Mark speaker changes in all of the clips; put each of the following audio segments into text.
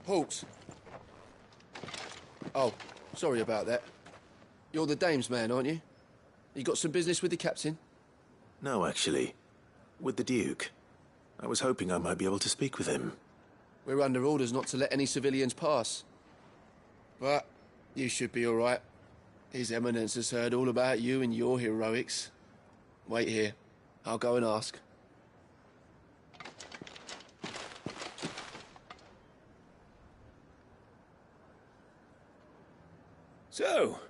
Speaker 1: Halt! Oh, sorry about that. You're the dame's man, aren't you? You got some business with the captain?
Speaker 2: No, actually. With the Duke. I was hoping I might be able to speak with him.
Speaker 1: We're under orders not to let any civilians pass. But you should be all right. His Eminence has heard all about you and your heroics. Wait here. I'll go and ask.
Speaker 3: So,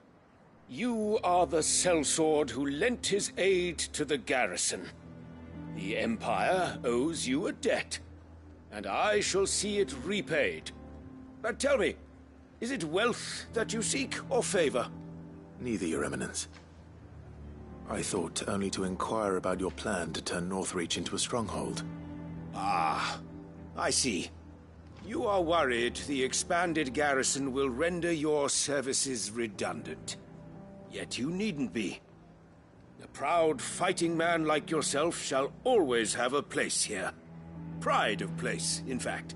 Speaker 3: you are the sellsword who lent his aid to the garrison. The Empire owes you a debt, and I shall see it repaid. But tell me, is it wealth that you seek, or favor?
Speaker 2: Neither, Your Eminence. I thought only to inquire about your plan to turn Northreach into a stronghold.
Speaker 3: Ah, I see. You are worried the expanded garrison will render your services redundant. Yet you needn't be. A proud fighting man like yourself shall always have a place here. Pride of place, in fact.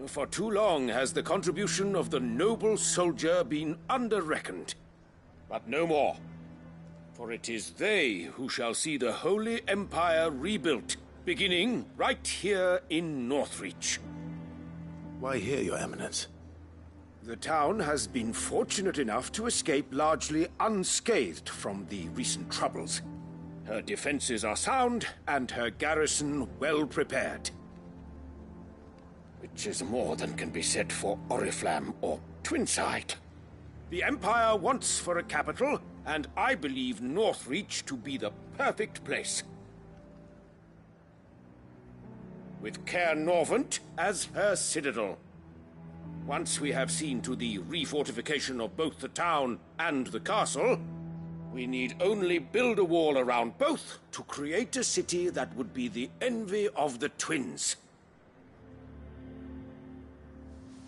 Speaker 3: For too long has the contribution of the noble soldier been under-reckoned. But no more. For it is they who shall see the Holy Empire rebuilt, beginning right here in Northreach.
Speaker 2: Why here, Your Eminence?
Speaker 3: The town has been fortunate enough to escape largely unscathed from the recent troubles. Her defenses are sound, and her garrison well prepared. Which is more than can be said for Oriflamme or Twinside. The Empire wants for a capital, and I believe Northreach to be the perfect place. With Caer Norvent as her citadel. Once we have seen to the refortification of both the town and the castle, we need only build a wall around both to create a city that would be the envy of the twins.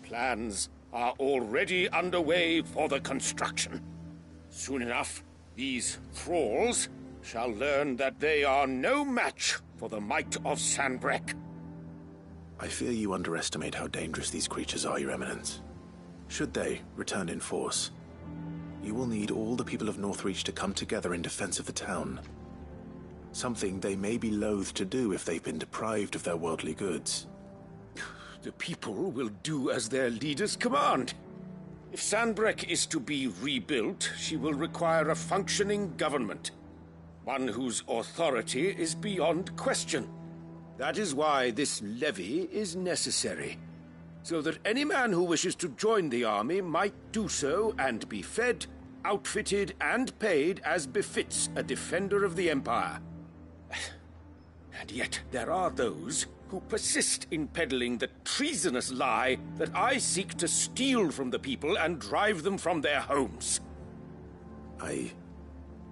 Speaker 3: Plans are already underway for the construction. Soon enough, these thralls shall learn that they are no match for the might of Sanbreque.
Speaker 2: I fear you underestimate how dangerous these creatures are, Your Eminence. Should they return in force, you will need all the people of Northreach to come together in defense of the town. Something they may be loath to do if they've been deprived of their worldly goods.
Speaker 3: The people will do as their leaders command. If Sanbreque is to be rebuilt, she will require a functioning government. One whose authority is beyond question. That is why this levy is necessary, so that any man who wishes to join the army might do so and be fed, outfitted, and paid as befits a defender of the Empire. And yet there are those who persist in peddling the treasonous lie that I seek to steal from the people and drive them from their homes.
Speaker 2: I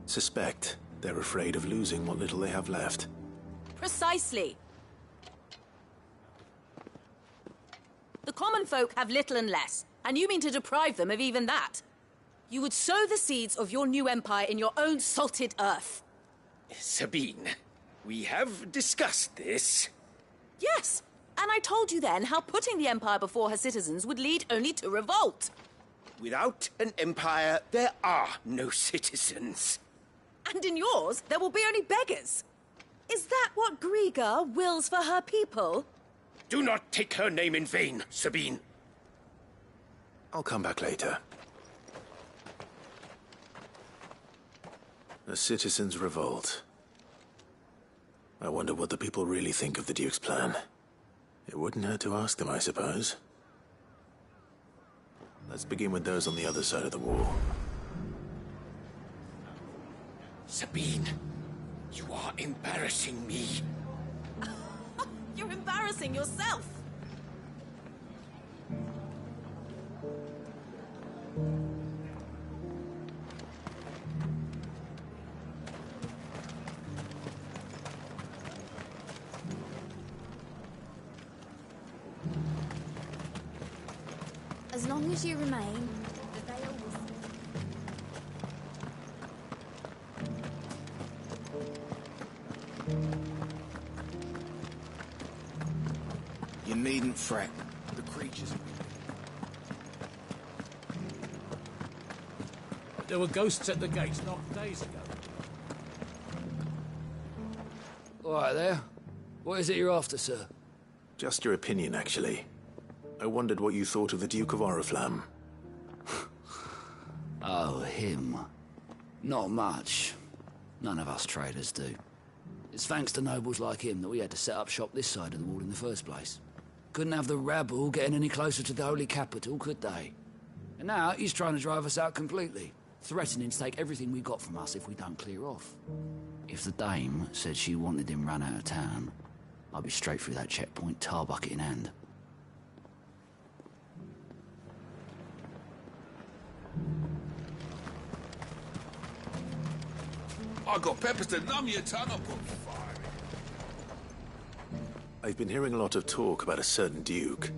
Speaker 2: suspect they're afraid of losing what little they have left.
Speaker 4: Precisely. The common folk have little and less, and you mean to deprive them of even that. You would sow the seeds of your new empire in your own salted earth.
Speaker 3: Sabine, we have discussed this.
Speaker 4: Yes, and I told you then how putting the empire before her citizens would lead only to revolt.
Speaker 3: Without an empire, there are no citizens.
Speaker 4: And in yours, there will be only beggars. Is that what Griga wills for her people?
Speaker 3: Do not take her name in vain, Sabine.
Speaker 2: I'll come back later. A citizen's revolt. I wonder what the people really think of the Duke's plan. It wouldn't hurt to ask them, I suppose. Let's begin with those on the other side of the wall.
Speaker 3: Sabine, you are embarrassing me.
Speaker 4: You're embarrassing yourself.
Speaker 5: As long as you remain, the veil will...
Speaker 6: You needn't fret. The creatures...
Speaker 7: There were ghosts at the gates not days ago.
Speaker 8: All right there. What is it you're after, sir?
Speaker 2: Just your opinion, actually. I wondered what you thought of the Duke of Oriflamme.
Speaker 8: Oh, him. Not much. None of us traders do. It's thanks to nobles like him that we had to set up shop this side of the wall in the first place. Couldn't have the rabble getting any closer to the holy capital, could they? And now he's trying to drive us out completely, threatening to take everything we got from us if we don't clear off. If the dame said she wanted him run out of town, I'd be straight through that checkpoint, tar bucket in hand.
Speaker 6: I got peppers to numb your tongue. I'll put fire in.
Speaker 2: I've been hearing a lot of talk about a certain Duke.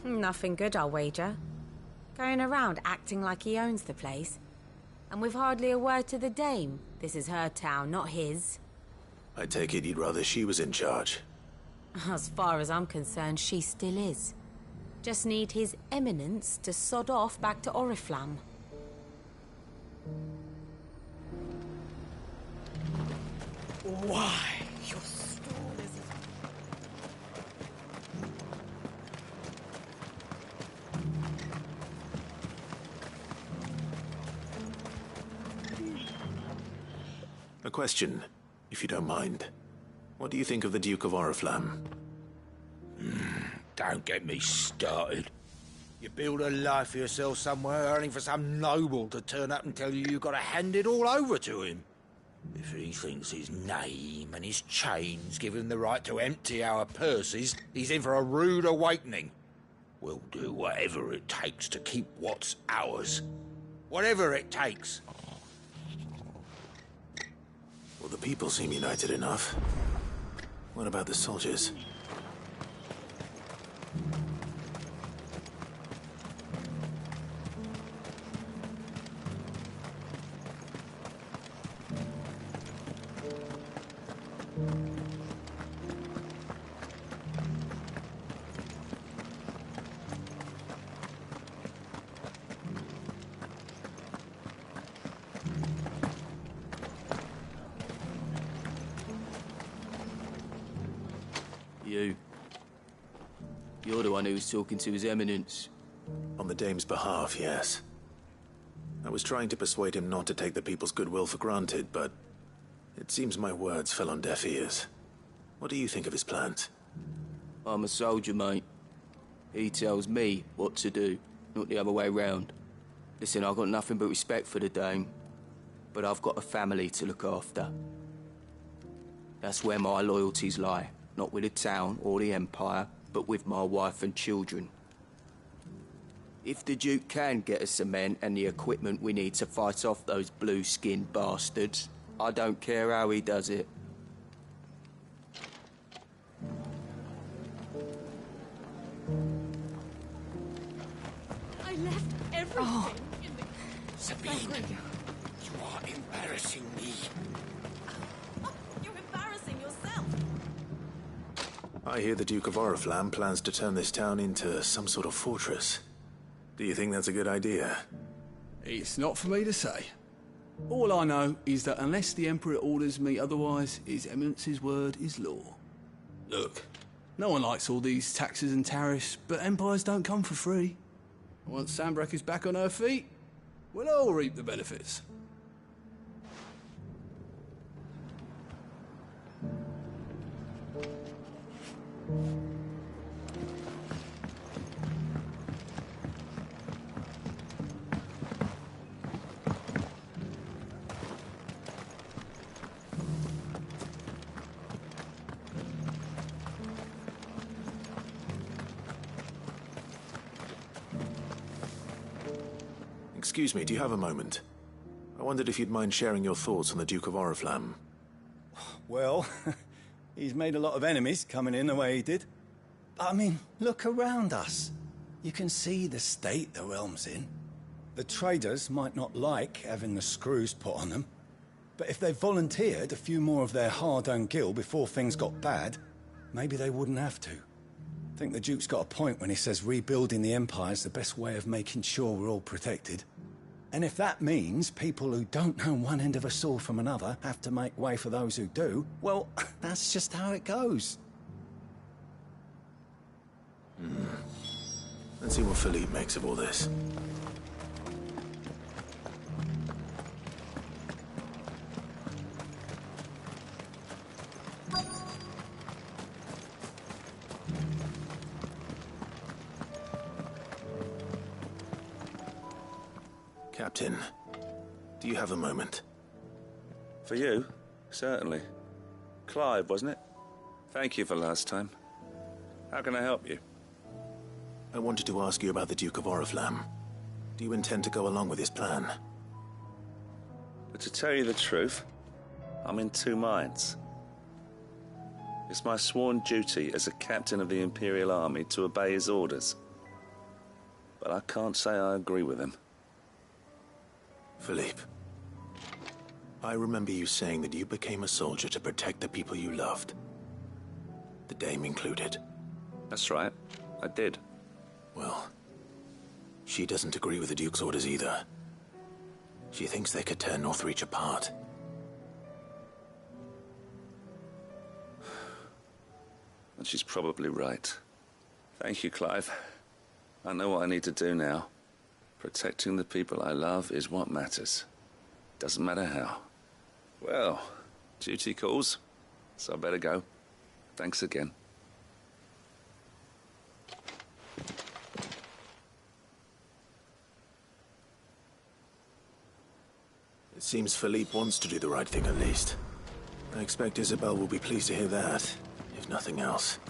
Speaker 9: Nothing good, I'll wager. Going around acting like he owns the place. And with hardly a word to the dame. This is her town, not his.
Speaker 2: I take it you'd rather she was in charge.
Speaker 9: As far as I'm concerned, she still is. Just need his eminence to sod off back to Oriflamme.
Speaker 6: Why? Your stories...
Speaker 2: A question, if you don't mind. What do you think of the Duke of Oriflamme?
Speaker 6: Don't get me started. You build a life for yourself somewhere, earning for some noble to turn up and tell you you've got to hand it all over to him. If he thinks his name and his chains give him the right to empty our purses, he's in for a rude awakening. We'll do whatever it takes to keep what's ours. Whatever it takes.
Speaker 2: Well, the people seem united enough. What about the soldiers?
Speaker 1: You're the one who was talking to His Eminence.
Speaker 2: On the dame's behalf, yes. I was trying to persuade him not to take the people's goodwill for granted, but it seems my words fell on deaf ears. What do you think of his plans?
Speaker 1: I'm a soldier, mate. He tells me what to do, not the other way round. Listen, I've got nothing but respect for the dame, but I've got a family to look after. That's where my loyalties lie, not with the town or the Empire, but with my wife and children. If the Duke can get us the men and the equipment we need to fight off those blue-skinned bastards, I don't care how he does it.
Speaker 4: I left everything in the...
Speaker 3: Sabine, you are embarrassing me.
Speaker 4: You're embarrassing yourself.
Speaker 2: I hear the Duke of Oriflamme plans to turn this town into some sort of fortress. Do you think that's a good idea?
Speaker 7: It's not for me to say. All I know is that unless the Emperor orders me otherwise, His Eminence's word is law. Look, no one likes all these taxes and tariffs, but empires don't come for free. Once Sanbreque is back on her feet, we'll all reap the benefits.
Speaker 2: Excuse me, do you have a moment? I wondered if you'd mind sharing your thoughts on the Duke of Oriflamme.
Speaker 10: Well, he's made a lot of enemies coming in the way he did. But I mean, look around us. You can see the state the realm's in. The traders might not like having the screws put on them, but if they volunteered a few more of their hard-earned gil before things got bad, maybe they wouldn't have to. I think the Duke's got a point when he says rebuilding the Empire's the best way of making sure we're all protected. And if that means people who don't know one end of a sword from another have to make way for those who do, well, that's just how it goes.
Speaker 2: Let's see what Philippe makes of all this. Captain, do you have a moment?
Speaker 11: For you? Certainly. Clive, wasn't it? Thank you for last time. How can I help you?
Speaker 2: I wanted to ask you about the Duke of Oriflamme. Do you intend to go along with his plan?
Speaker 11: But to tell you the truth, I'm in two minds. It's my sworn duty as a captain of the Imperial Army to obey his orders. But I can't say I agree with him.
Speaker 2: Philippe, I remember you saying that you became a soldier to protect the people you loved. The Dame included.
Speaker 11: That's right, I did.
Speaker 2: Well, she doesn't agree with the Duke's orders either. She thinks they could tear Northreach apart.
Speaker 11: And she's probably right. Thank you, Clive. I know what I need to do now. Protecting the people I love is what matters. Doesn't matter how. Well, duty calls, so I better go. Thanks again.
Speaker 2: It seems Philippe wants to do the right thing at least. I expect Isabel will be pleased to hear that, if nothing else.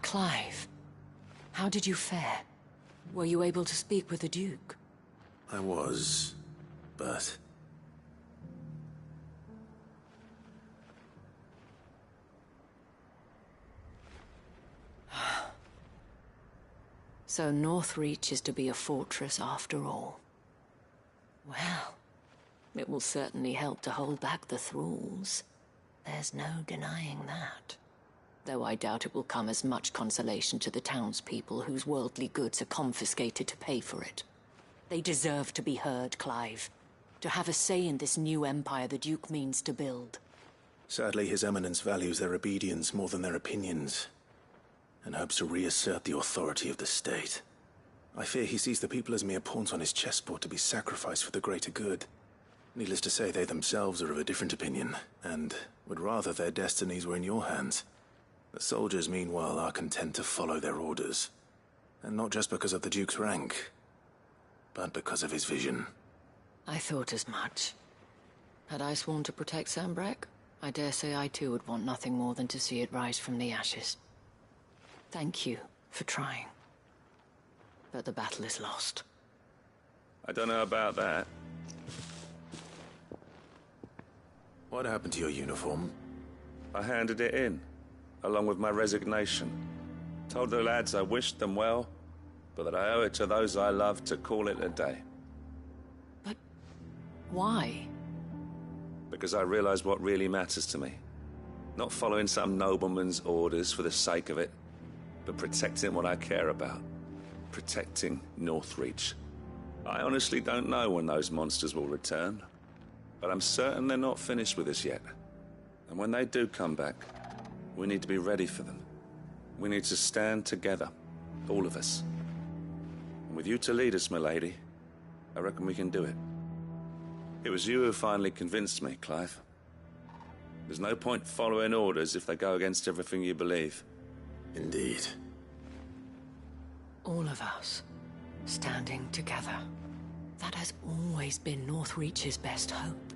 Speaker 12: Clive, how did you fare? Were you able to speak with the Duke?
Speaker 2: I was, but...
Speaker 12: So Northreach is to be a fortress after all. Well, it will certainly help to hold back the thralls. There's no denying that. Though I doubt it will come as much consolation to the townspeople whose worldly goods are confiscated to pay for it. They deserve to be heard, Clive. To have a say in this new empire the Duke means to build.
Speaker 2: Sadly, His Eminence values their obedience more than their opinions, and hopes to reassert the authority of the state. I fear he sees the people as mere pawns on his chessboard to be sacrificed for the greater good. Needless to say, they themselves are of a different opinion, and would rather their destinies were in your hands. The soldiers, meanwhile, are content to follow their orders. And not just because of the Duke's rank, but because of his vision.
Speaker 12: I thought as much. Had I sworn to protect Sanbreque, I dare say I too would want nothing more than to see it rise from the ashes. Thank you for trying. But the battle is lost.
Speaker 11: I don't know about that.
Speaker 2: What happened to your uniform?
Speaker 11: I handed it in, along with my resignation. Told the lads I wished them well, but that I owe it to those I love to call it a day.
Speaker 12: But why?
Speaker 11: Because I realized what really matters to me. Not following some nobleman's orders for the sake of it, but protecting what I care about. Protecting Northreach. I honestly don't know when those monsters will return, but I'm certain they're not finished with us yet. And when they do come back, we need to be ready for them. We need to stand together, all of us. And with you to lead us, milady, I reckon we can do it. It was you who finally convinced me, Clive. There's no point following orders if they go against everything you believe.
Speaker 2: Indeed.
Speaker 12: All of us, standing together. That has always been Northreach's best hope,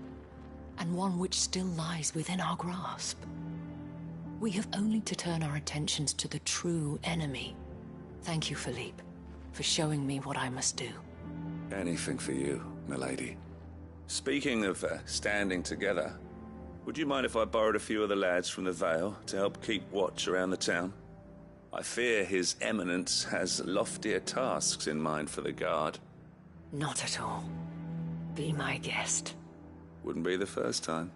Speaker 12: and one which still lies within our grasp. We have only to turn our attentions to the true enemy. Thank you, Philippe, for showing me what I must do.
Speaker 11: Anything for you, milady. Speaking of standing together, would you mind if I borrowed a few of the lads from the Vale to help keep watch around the town? I fear His Eminence has loftier tasks in mind for the guard.
Speaker 12: Not at all. Be my guest.
Speaker 11: Wouldn't be the first time.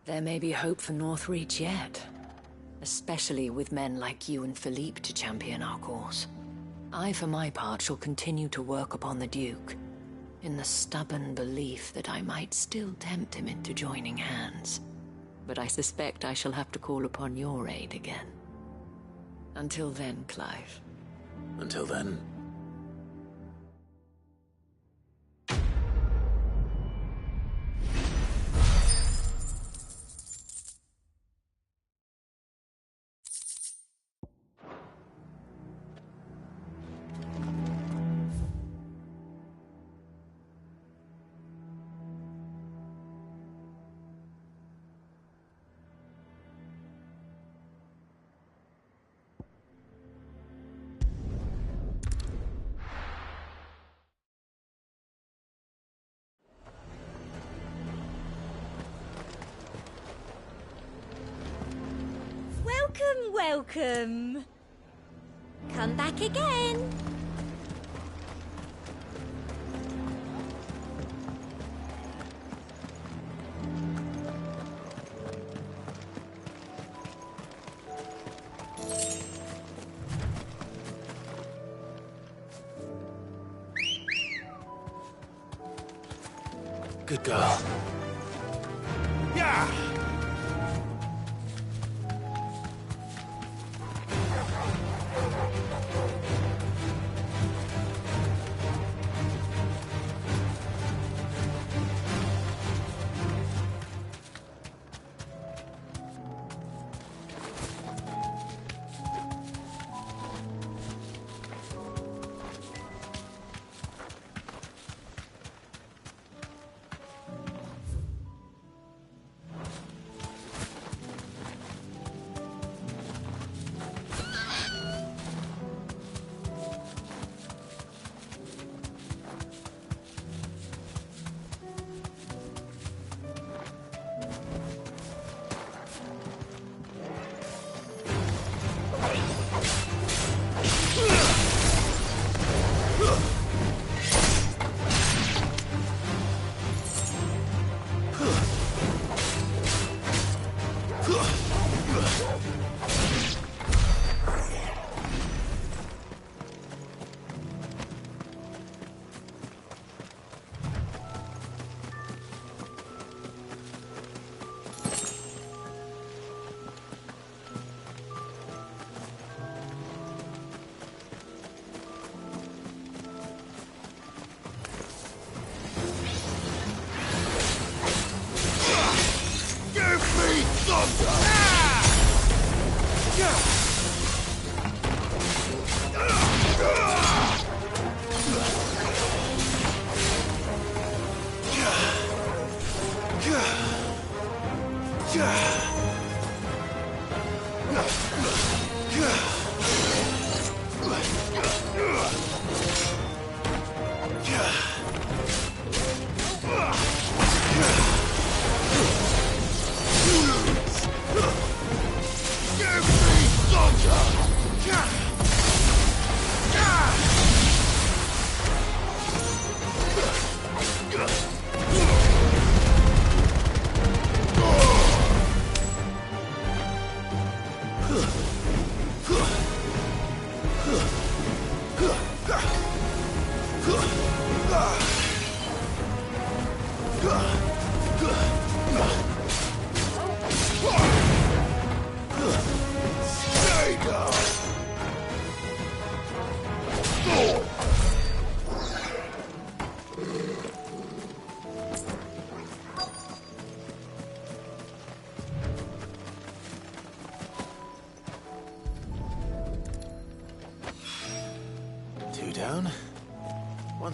Speaker 12: There may be hope for Northreach yet. Especially with men like you and Philippe to champion our cause. I, for my part, shall continue to work upon the Duke, in the stubborn belief that I might still tempt him into joining hands. But I suspect I shall have to call upon your aid again. Until then, Clive.
Speaker 2: Until then.
Speaker 5: Welcome. Come back again.
Speaker 2: Good girl.
Speaker 6: Yeah!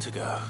Speaker 2: to go.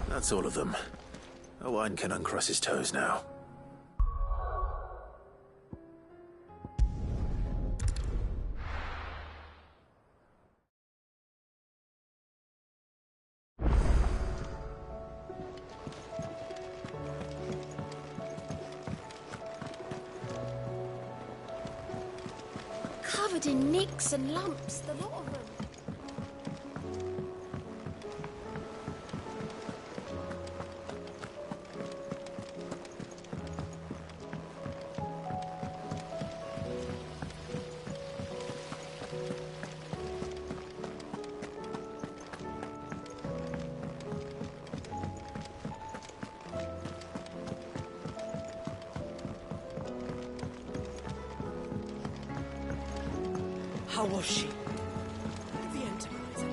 Speaker 2: That's all of them. Owain can uncross his toes now.
Speaker 5: Covered in nicks and lumps, the lot of them.
Speaker 13: How was she? The Enterprise.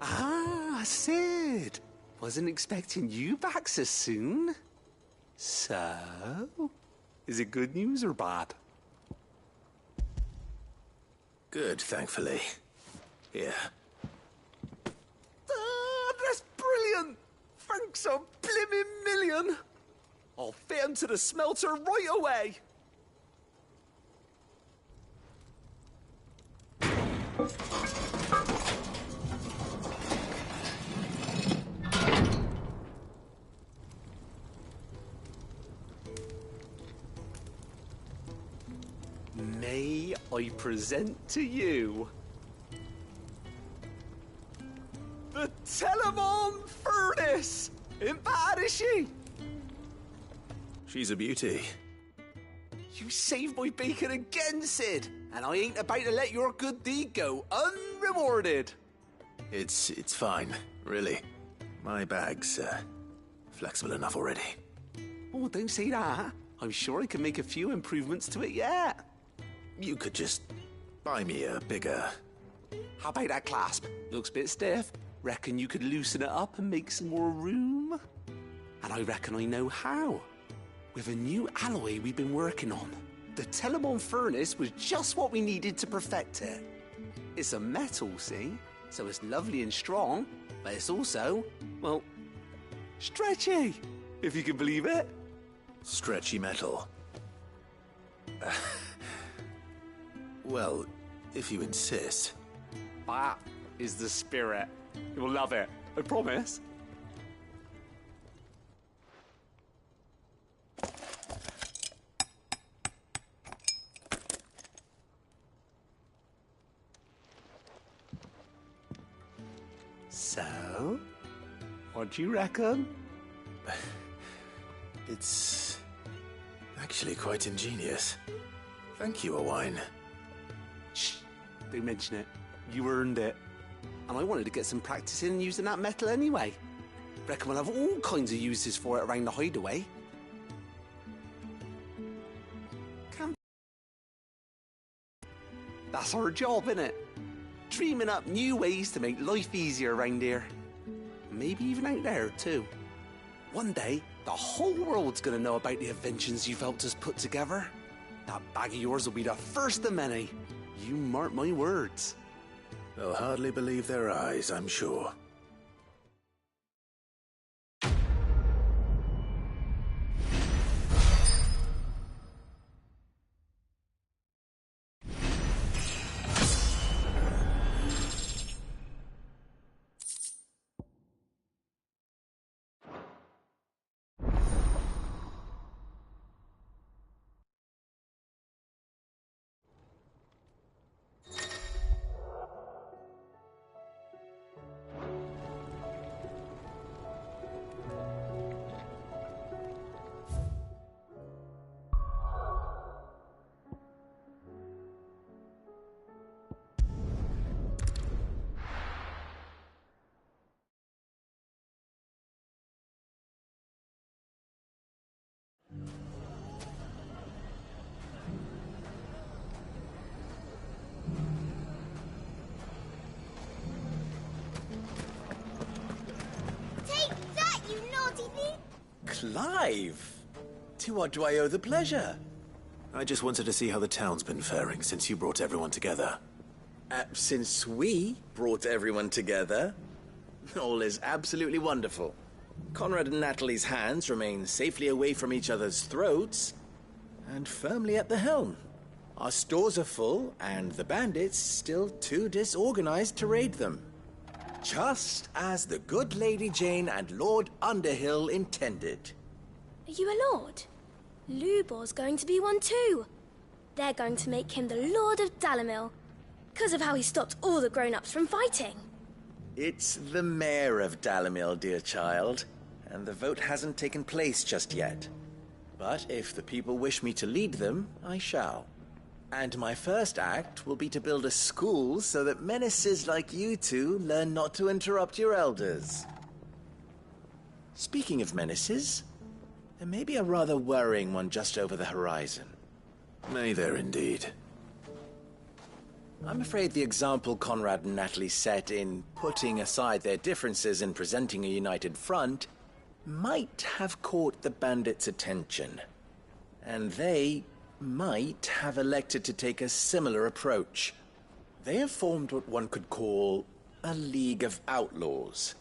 Speaker 14: Ah, Sid. Wasn't expecting you back so soon. So, is it good news or bad?
Speaker 2: Good, thankfully. Here.
Speaker 14: Ah, that's brilliant. Thanks a blimmin' million. I'll fit 'em to the smelter right away. May I present to you the Telemon Furnace? Ain't bad, is she?
Speaker 2: She's a beauty.
Speaker 14: You saved my bacon again, Sid, and I ain't about to let your good deed go unrewarded.
Speaker 2: It's fine, really. My bag's flexible enough already.
Speaker 14: Oh, don't say that. I'm sure I can make a few improvements to it yet.
Speaker 2: You could just buy me a bigger...
Speaker 14: How about that clasp? Looks a bit stiff. Reckon you could loosen it up and make some more room? And I reckon I know how. With a new alloy we've been working on. The Telemon Furnace was just what we needed to perfect it. It's a metal, see? So it's lovely and strong, but it's also, well, stretchy, if you can believe it.
Speaker 2: Stretchy metal. Well, if you insist.
Speaker 14: But is the spirit. You'll love it, I promise. So, what do you reckon?
Speaker 2: It's actually quite ingenious. Thank you, Owain.
Speaker 14: Shh, don't mention it. You earned it. And I wanted to get some practice in using that metal anyway. Reckon we'll have all kinds of uses for it around the hideaway. That's our job, innit? Dreaming up new ways to make life easier around here. Maybe even out there, too. One day, the whole world's gonna know about the inventions you've helped us put together. That bag of yours will be the first of many. You mark my words.
Speaker 2: They'll hardly believe their eyes, I'm sure.
Speaker 15: Clive! To what do I owe the pleasure?
Speaker 2: I just wanted to see how the town's been faring since you brought everyone together.
Speaker 15: Since we brought everyone together, all is absolutely wonderful. Conrad and Natalie's hands remain safely away from each other's throats and firmly at the helm. Our stores are full, and the bandits still too disorganized to raid them. Just as the good Lady Jane and Lord Underhill intended.
Speaker 5: Are you a lord? Lubor's going to be one too. They're going to make him the Lord of Dalimil, because of how he stopped all the grown-ups from fighting.
Speaker 15: It's the mayor of Dalimil, dear child, and the vote hasn't taken place just yet. But if the people wish me to lead them, I shall. And my first act will be to build a school so that menaces like you two learn not to interrupt your elders. Speaking of menaces, there may be a rather worrying one just over the horizon.
Speaker 2: May there indeed.
Speaker 15: I'm afraid the example Conrad and Natalie set in putting aside their differences and presenting a united front might have caught the bandits' attention. And they might have elected to take a similar approach. They have formed what one could call a League of Outlaws,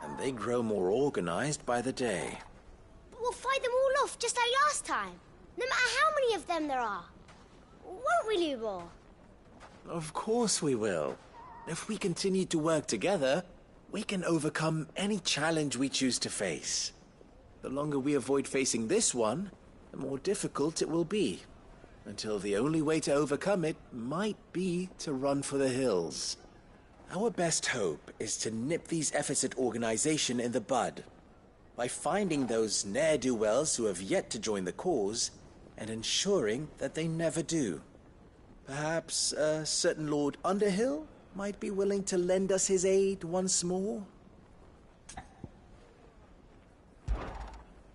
Speaker 15: and they grow more organized by the day.
Speaker 5: But we'll fight them all off just like last time, no matter how many of them there are. Won't we, Lubor?
Speaker 15: Of course we will. If we continue to work together, we can overcome any challenge we choose to face. The longer we avoid facing this one, the more difficult it will be, until the only way to overcome it might be to run for the hills. Our best hope is to nip these efforts at organization in the bud, by finding those ne'er-do-wells who have yet to join the cause, and ensuring that they never do. Perhaps a certain Lord Underhill might be willing to lend us his aid once more?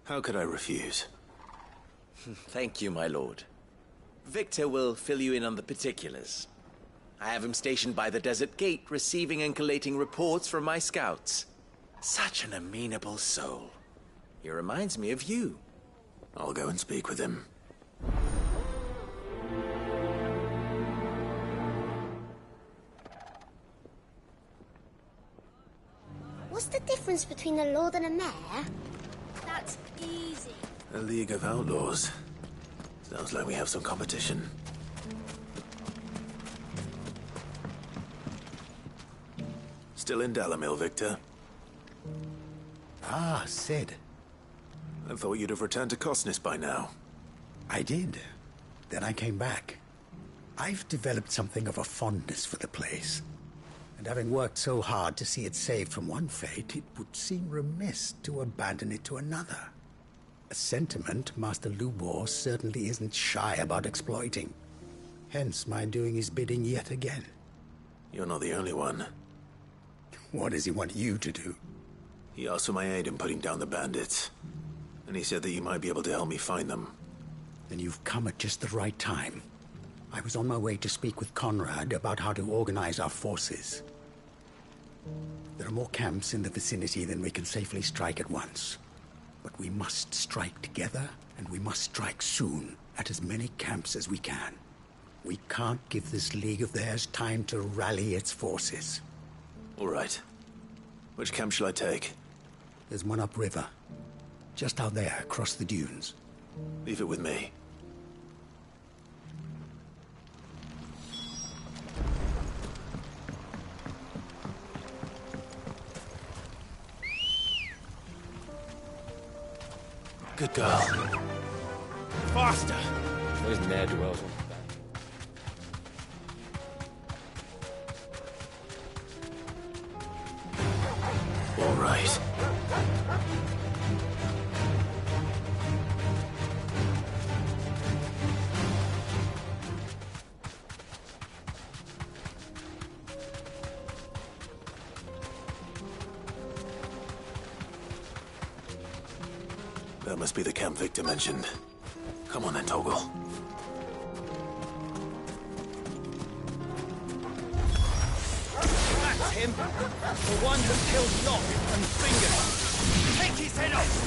Speaker 2: How could I refuse?
Speaker 15: Thank you, my lord. Victor will fill you in on the particulars. I have him stationed by the desert gate, receiving and collating reports from my scouts. Such an amenable soul. He reminds me of you.
Speaker 2: I'll go and speak with him.
Speaker 5: What's the difference between a lord and a mayor? That's easy.
Speaker 2: A League of Outlaws. Sounds like we have some competition. Still in Dalamil, Victor?
Speaker 16: Ah, Sid.
Speaker 2: I thought you'd have returned to Cosnis by now.
Speaker 16: I did. Then I came back. I've developed something of a fondness for the place. And having worked so hard to see it saved from one fate, it would seem remiss to abandon it to another. A sentiment Master Lubor certainly isn't shy about exploiting. Hence my doing his bidding yet again.
Speaker 2: You're not the only one.
Speaker 16: What does he want you to do?
Speaker 2: He asked for my aid in putting down the bandits. And he said that you might be able to help me find them.
Speaker 16: Then you've come at just the right time. I was on my way to speak with Conrad about how to organize our forces. There are more camps in the vicinity than we can safely strike at once. But we must strike together, and we must strike soon at as many camps as we can. We can't give this league of theirs time to rally its forces.
Speaker 2: All right. Which camp shall I take?
Speaker 16: There's one upriver. Just out there, across the dunes.
Speaker 2: Leave it with me.
Speaker 15: Good girl.
Speaker 3: Faster!
Speaker 17: Those ne'er-do-wells on
Speaker 2: All right. That must be the camp Victor mentioned. Come on then, Toggle.
Speaker 6: That's him! The one who killed Locke and Finger! Take his head off!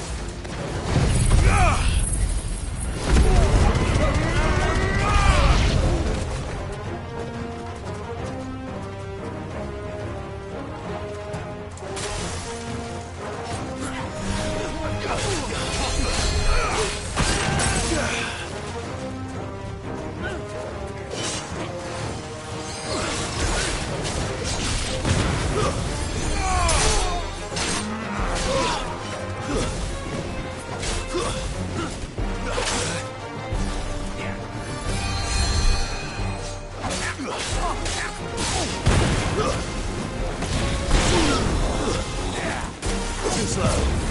Speaker 2: Too slow.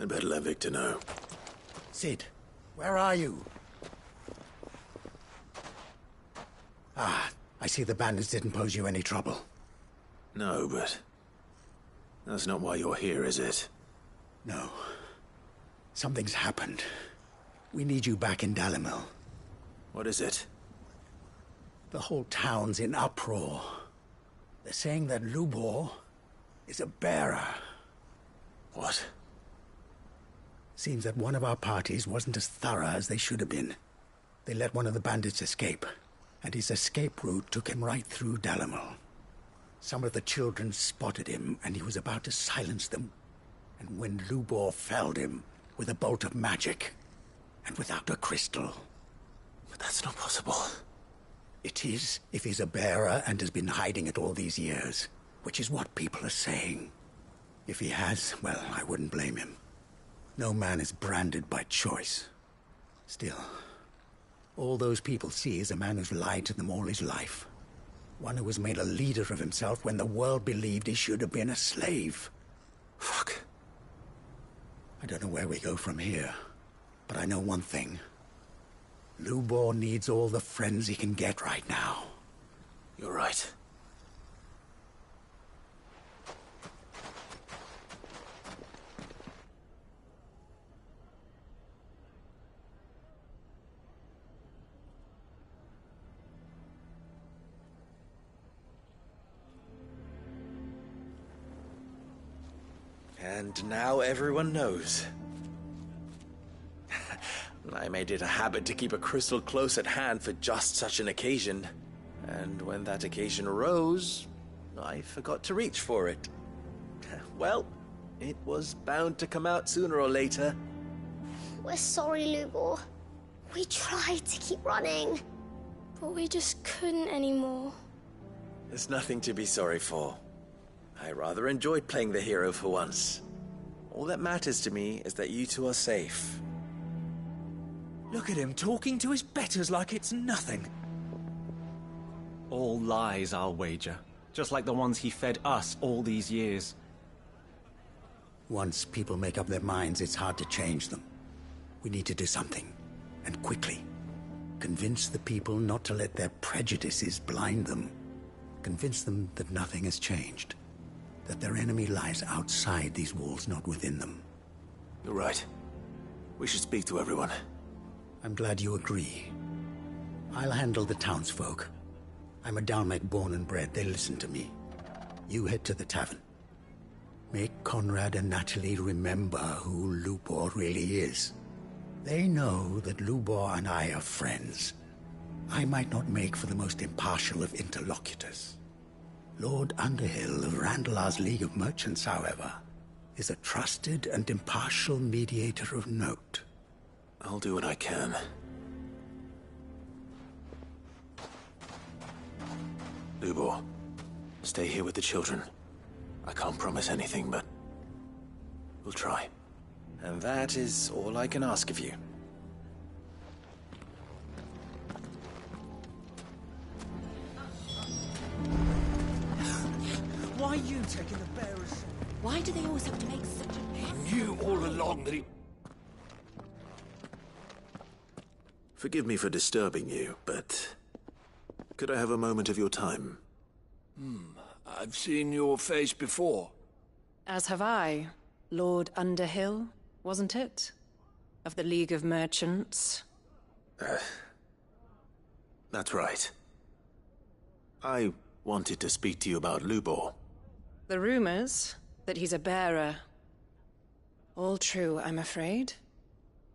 Speaker 2: I'd better let Victor know.
Speaker 16: Sid, where are you? Ah, I see the bandits didn't pose you any trouble.
Speaker 2: No, but that's not why you're here, is it?
Speaker 16: No. Something's happened. We need you back in Dalamil.
Speaker 2: What is it?
Speaker 16: The whole town's in uproar. They're saying that Lubor is a bearer.
Speaker 2: What?
Speaker 16: Seems that one of our parties wasn't as thorough as they should have been. They let one of the bandits escape, and his escape route took him right through Dalamil. Some of the children spotted him, and he was about to silence them. And when Lubor felled him with a bolt of magic, and without a crystal.
Speaker 2: But that's not possible.
Speaker 16: It is, if he's a bearer and has been hiding it all these years, which is what people are saying. If he has, well, I wouldn't blame him. No man is branded by choice. Still, all those people see is a man who's lied to them all his life. One who was made a leader of himself when the world believed he should have been a slave.
Speaker 2: Fuck.
Speaker 16: I don't know where we go from here, but I know one thing. Lubor needs all the friends he can get right now.
Speaker 2: You're right.
Speaker 15: And now everyone knows. I made it a habit to keep a crystal close at hand for just such an occasion. And when that occasion arose, I forgot to reach for it. Well, it was bound to come out sooner or later.
Speaker 18: We're sorry, Lubor. We tried to keep running.
Speaker 5: But we just couldn't anymore.
Speaker 15: There's nothing to be sorry for. I rather enjoyed playing the hero for once. All that matters to me is that you two are safe.
Speaker 19: Look at him talking to his betters like it's nothing. All lies, I'll wager. Just like the ones he fed us all these years.
Speaker 16: Once people make up their minds, it's hard to change them. We need to do something, and quickly. Convince the people not to let their prejudices blind them. Convince them that nothing has changed. That their enemy lies outside these walls, not within them.
Speaker 2: You're right. We should speak to everyone.
Speaker 16: I'm glad you agree. I'll handle the townsfolk. I'm a Dalmec born and bred. They listen to me. You head to the tavern. Make Conrad and Natalie remember who Lubor really is. They know that Lubor and I are friends. I might not make for the most impartial of interlocutors. Lord Underhill of Randalar's League of Merchants, however, is a trusted and impartial mediator of note.
Speaker 2: I'll do what I can. Lubor, stay here with the children. I can't promise anything, but we'll try.
Speaker 15: And that is all I can ask of you.
Speaker 6: Why are you taking the bearers?
Speaker 13: Why do they always have to make such a...
Speaker 6: He knew all along that he...
Speaker 2: Forgive me for disturbing you, but could I have a moment of your time?
Speaker 6: I've seen your face before.
Speaker 20: As have I. Lord Underhill, wasn't it? Of the League of Merchants.
Speaker 2: That's right. I wanted to speak to you about Lubor.
Speaker 20: The rumors that he's a bearer. All true, I'm afraid.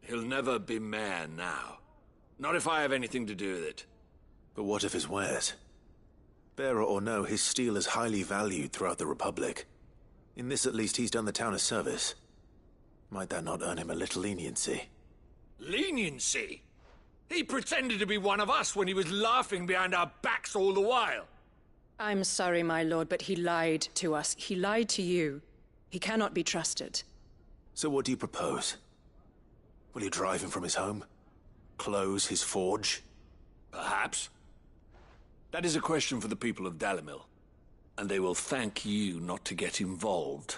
Speaker 6: He'll never be mayor now. Not if I have anything to do with it.
Speaker 2: But what of his wares? Bearer or no, his steel is highly valued throughout the Republic. In this, at least, he's done the town a service. Might that not earn him a little leniency?
Speaker 6: Leniency? He pretended to be one of us when he was laughing behind our backs all the while.
Speaker 20: I'm sorry, my lord, but he lied to us. He lied to you. He cannot be trusted.
Speaker 2: So what do you propose? Will you drive him from his home? Close his forge?
Speaker 6: Perhaps. That is a question for the people of Dalimil. And they will thank you not to get involved.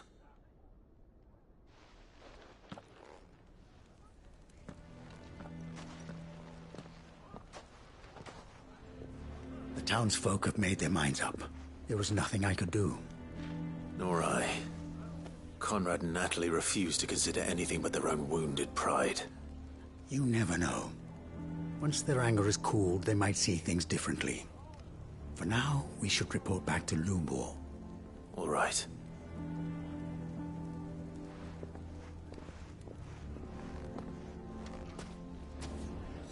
Speaker 16: The townsfolk have made their minds up. There was nothing I could do.
Speaker 2: Nor I. Conrad and Natalie refuse to consider anything but their own wounded pride.
Speaker 16: You never know. Once their anger is cooled, they might see things differently. For now, we should report back to Lubor.
Speaker 2: All right.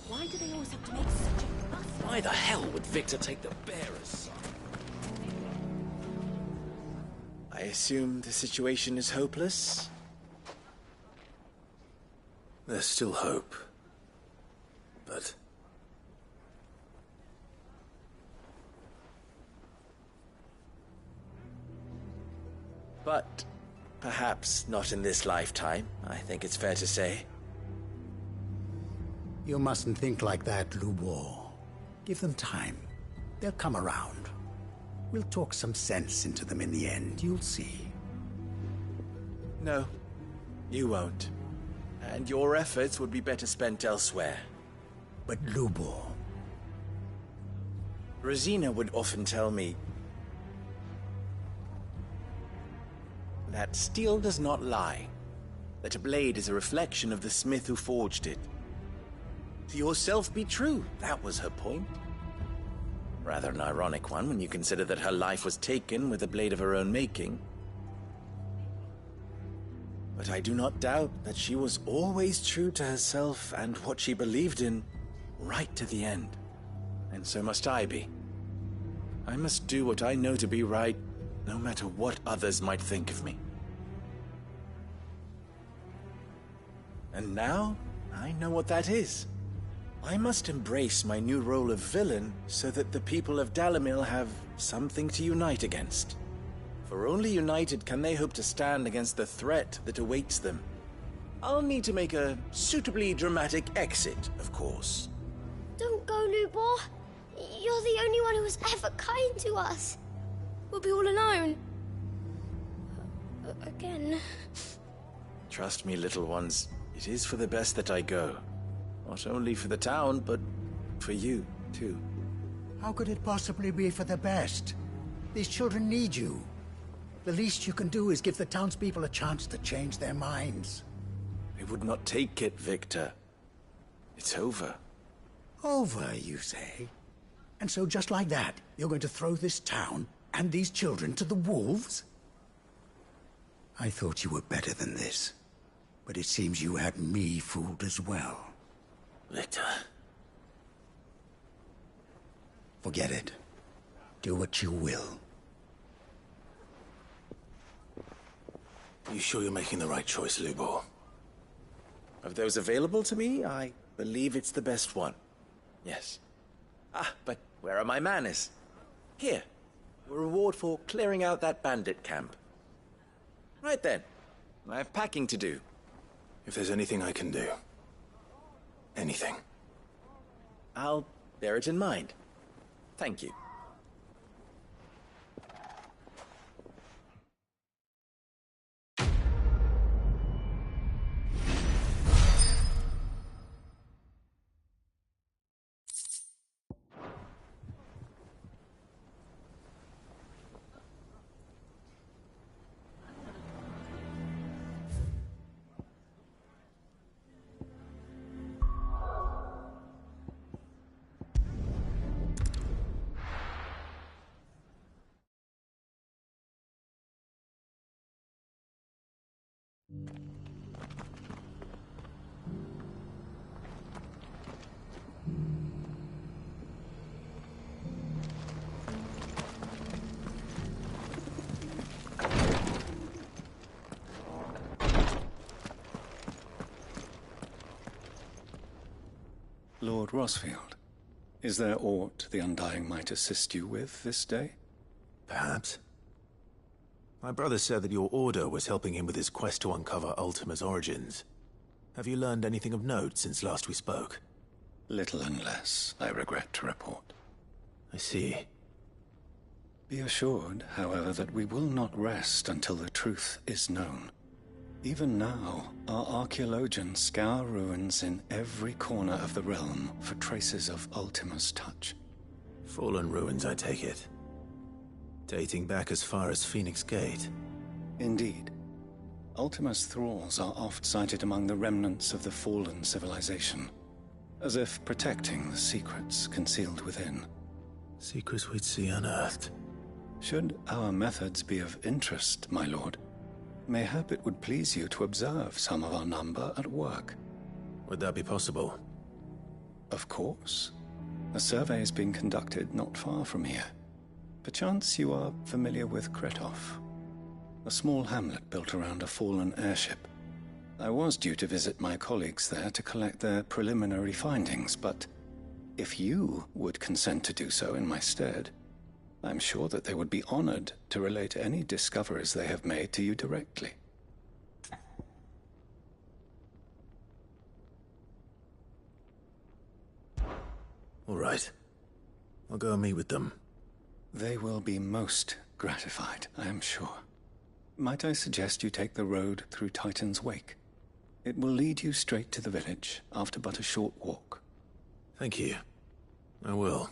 Speaker 13: Why do they always have to make such a fuss?
Speaker 14: Why the hell would Victor take the bearer's side?
Speaker 15: I assume the situation is hopeless?
Speaker 2: There's still hope. But...
Speaker 15: But perhaps not in this lifetime, I think it's fair to say.
Speaker 16: You mustn't think like that, Lubor. Give them time. They'll come around. We'll talk some sense into them in the end, you'll see.
Speaker 15: No, you won't. And your efforts would be better spent elsewhere.
Speaker 16: But Lubor...
Speaker 15: Rosina would often tell me that steel does not lie. That a blade is a reflection of the smith who forged it. To yourself be true, that was her point. Rather an ironic one when you consider that her life was taken with a blade of her own making. But I do not doubt that she was always true to herself and what she believed in, right to the end. And so must I be. I must do what I know to be right, no matter what others might think of me. And now, I know what that is. I must embrace my new role of villain so that the people of Dalimil have something to unite against. For only united can they hope to stand against the threat that awaits them. I'll need to make a suitably dramatic exit, of course.
Speaker 18: Don't go, Lubor. You're the only one who was ever kind to us.
Speaker 5: We'll be all alone. Again.
Speaker 15: Trust me, little ones. It is for the best that I go. Not only for the town, but for you, too.
Speaker 16: How could it possibly be for the best? These children need you. The least you can do is give the townspeople a chance to change their minds.
Speaker 15: They would not take it, Victor. It's over.
Speaker 16: Over, you say? And so just like that, you're going to throw this town and these children to the wolves? I thought you were better than this. But it seems you had me fooled as well.
Speaker 15: Victor.
Speaker 16: Forget it. Do what you will.
Speaker 15: You sure you're making the right choice, Lubor? Of those available to me, I believe it's the best one. Yes. But where are my manners? Here. A reward for clearing out that bandit camp. Right then. I have packing to do.
Speaker 2: If there's anything I can do. Anything.
Speaker 15: I'll bear it in mind. Thank you.
Speaker 10: Lord Rosfield, is there aught the Undying might assist you with this day?
Speaker 2: Perhaps. My brother said that your order was helping him with his quest to uncover Ultima's origins. Have you learned anything of note since last we spoke?
Speaker 10: Little and less, I regret to report.
Speaker 2: I see.
Speaker 10: Be assured, however, that we will not rest until the truth is known. Even now, our archaeologians scour ruins in every corner of the realm for traces of Ultima's touch.
Speaker 2: Fallen ruins, I take it. Dating back as far as Phoenix Gate.
Speaker 10: Indeed. Ultima's thralls are oft sighted among the remnants of the fallen civilization, as if protecting the secrets concealed within.
Speaker 2: Secrets we'd see unearthed.
Speaker 10: Should our methods be of interest, my lord, mayhap it would please you to observe some of our number at work.
Speaker 2: Would that be possible?
Speaker 10: Of course. A survey is being conducted not far from here. Perchance you are familiar with Kretov, a small hamlet built around a fallen airship. I was due to visit my colleagues there to collect their preliminary findings, but if you would consent to do so in my stead, I'm sure that they would be honored to relate any discoveries they have made to you directly.
Speaker 2: All right. I'll go and meet with them.
Speaker 10: They will be most gratified, I am sure. Might I suggest you take the road through Titan's Wake? It will lead you straight to the village after but a short walk.
Speaker 2: Thank you. I will.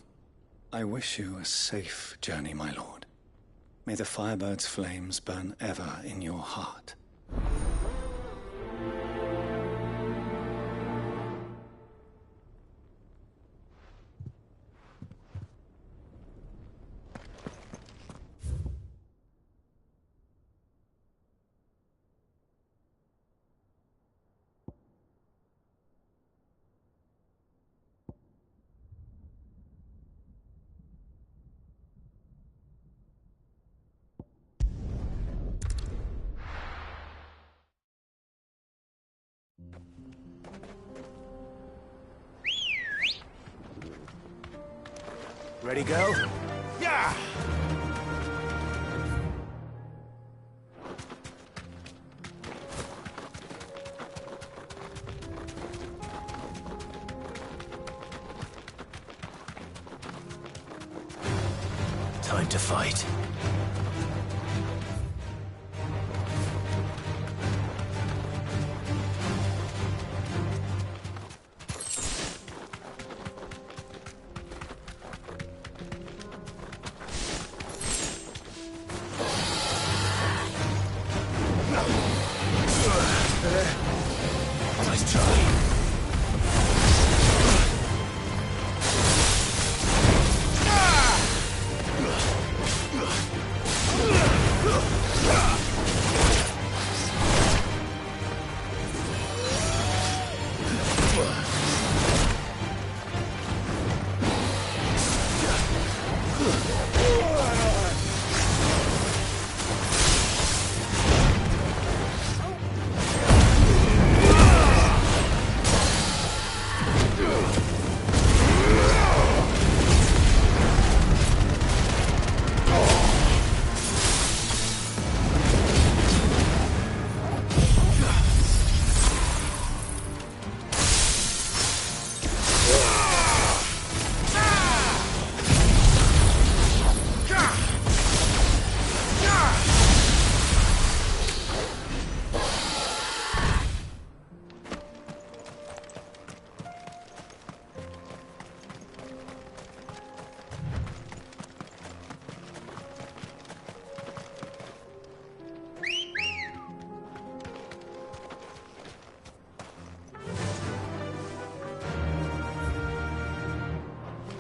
Speaker 10: I wish you a safe journey, my lord. May the Firebird's flames burn ever in your heart.
Speaker 2: Ready, girl?
Speaker 6: Yeah!
Speaker 2: Time to fight.
Speaker 6: Nice try.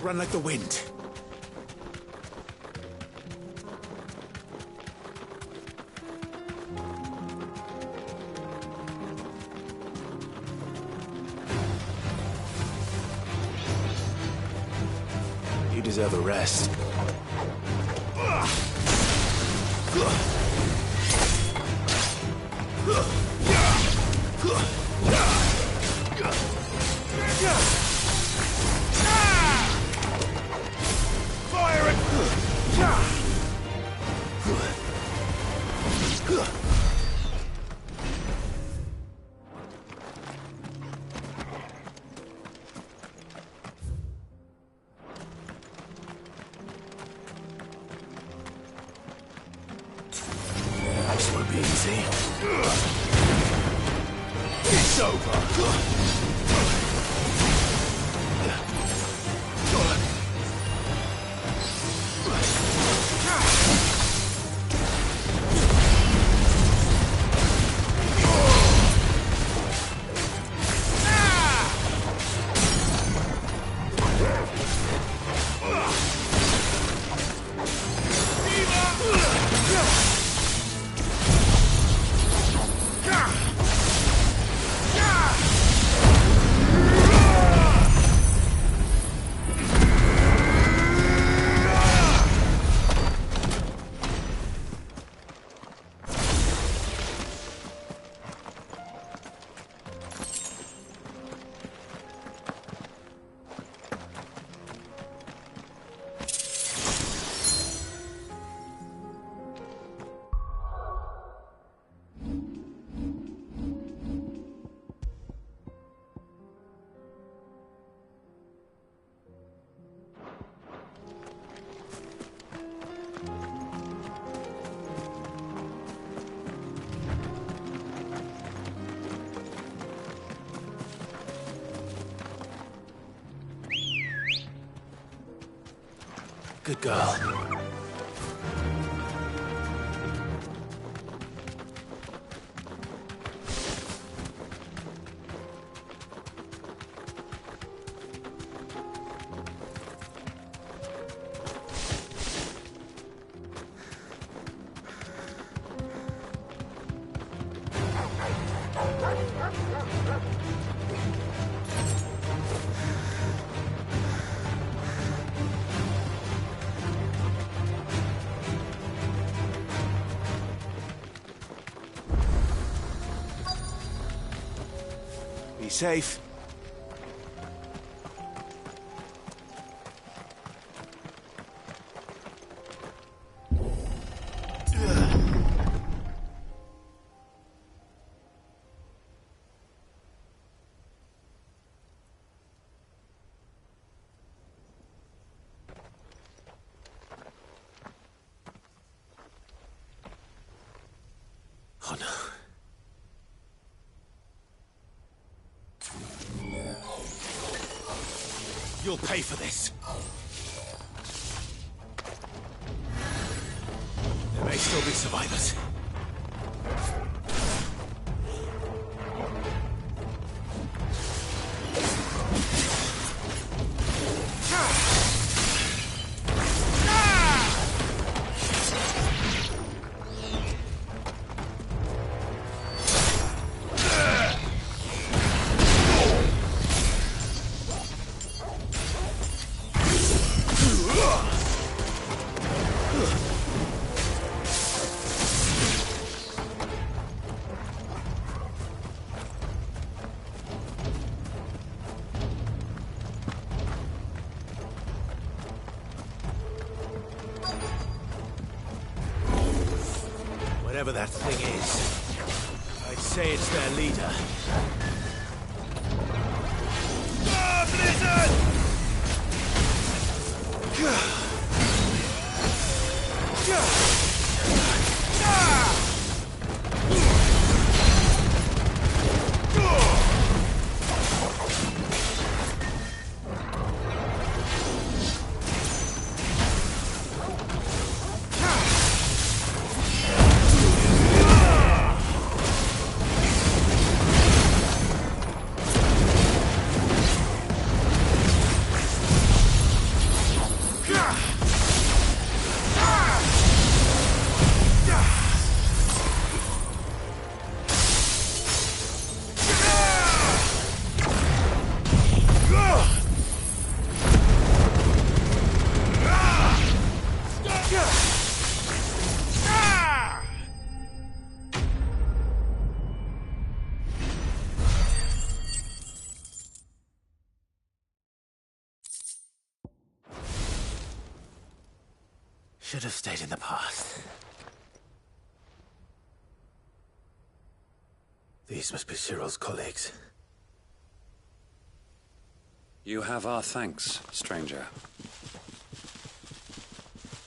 Speaker 2: Run like the wind. You deserve a rest.
Speaker 6: Fire it!
Speaker 2: This won't be easy.
Speaker 6: It's over!
Speaker 2: Good girl. Be safe.
Speaker 15: You'll pay for this. There may still be survivors. Whatever that thing is, I'd say it's their leader. Ah, Blizzard! Should have stayed in the past. These must be Cyril's colleagues.
Speaker 11: You have our thanks, stranger.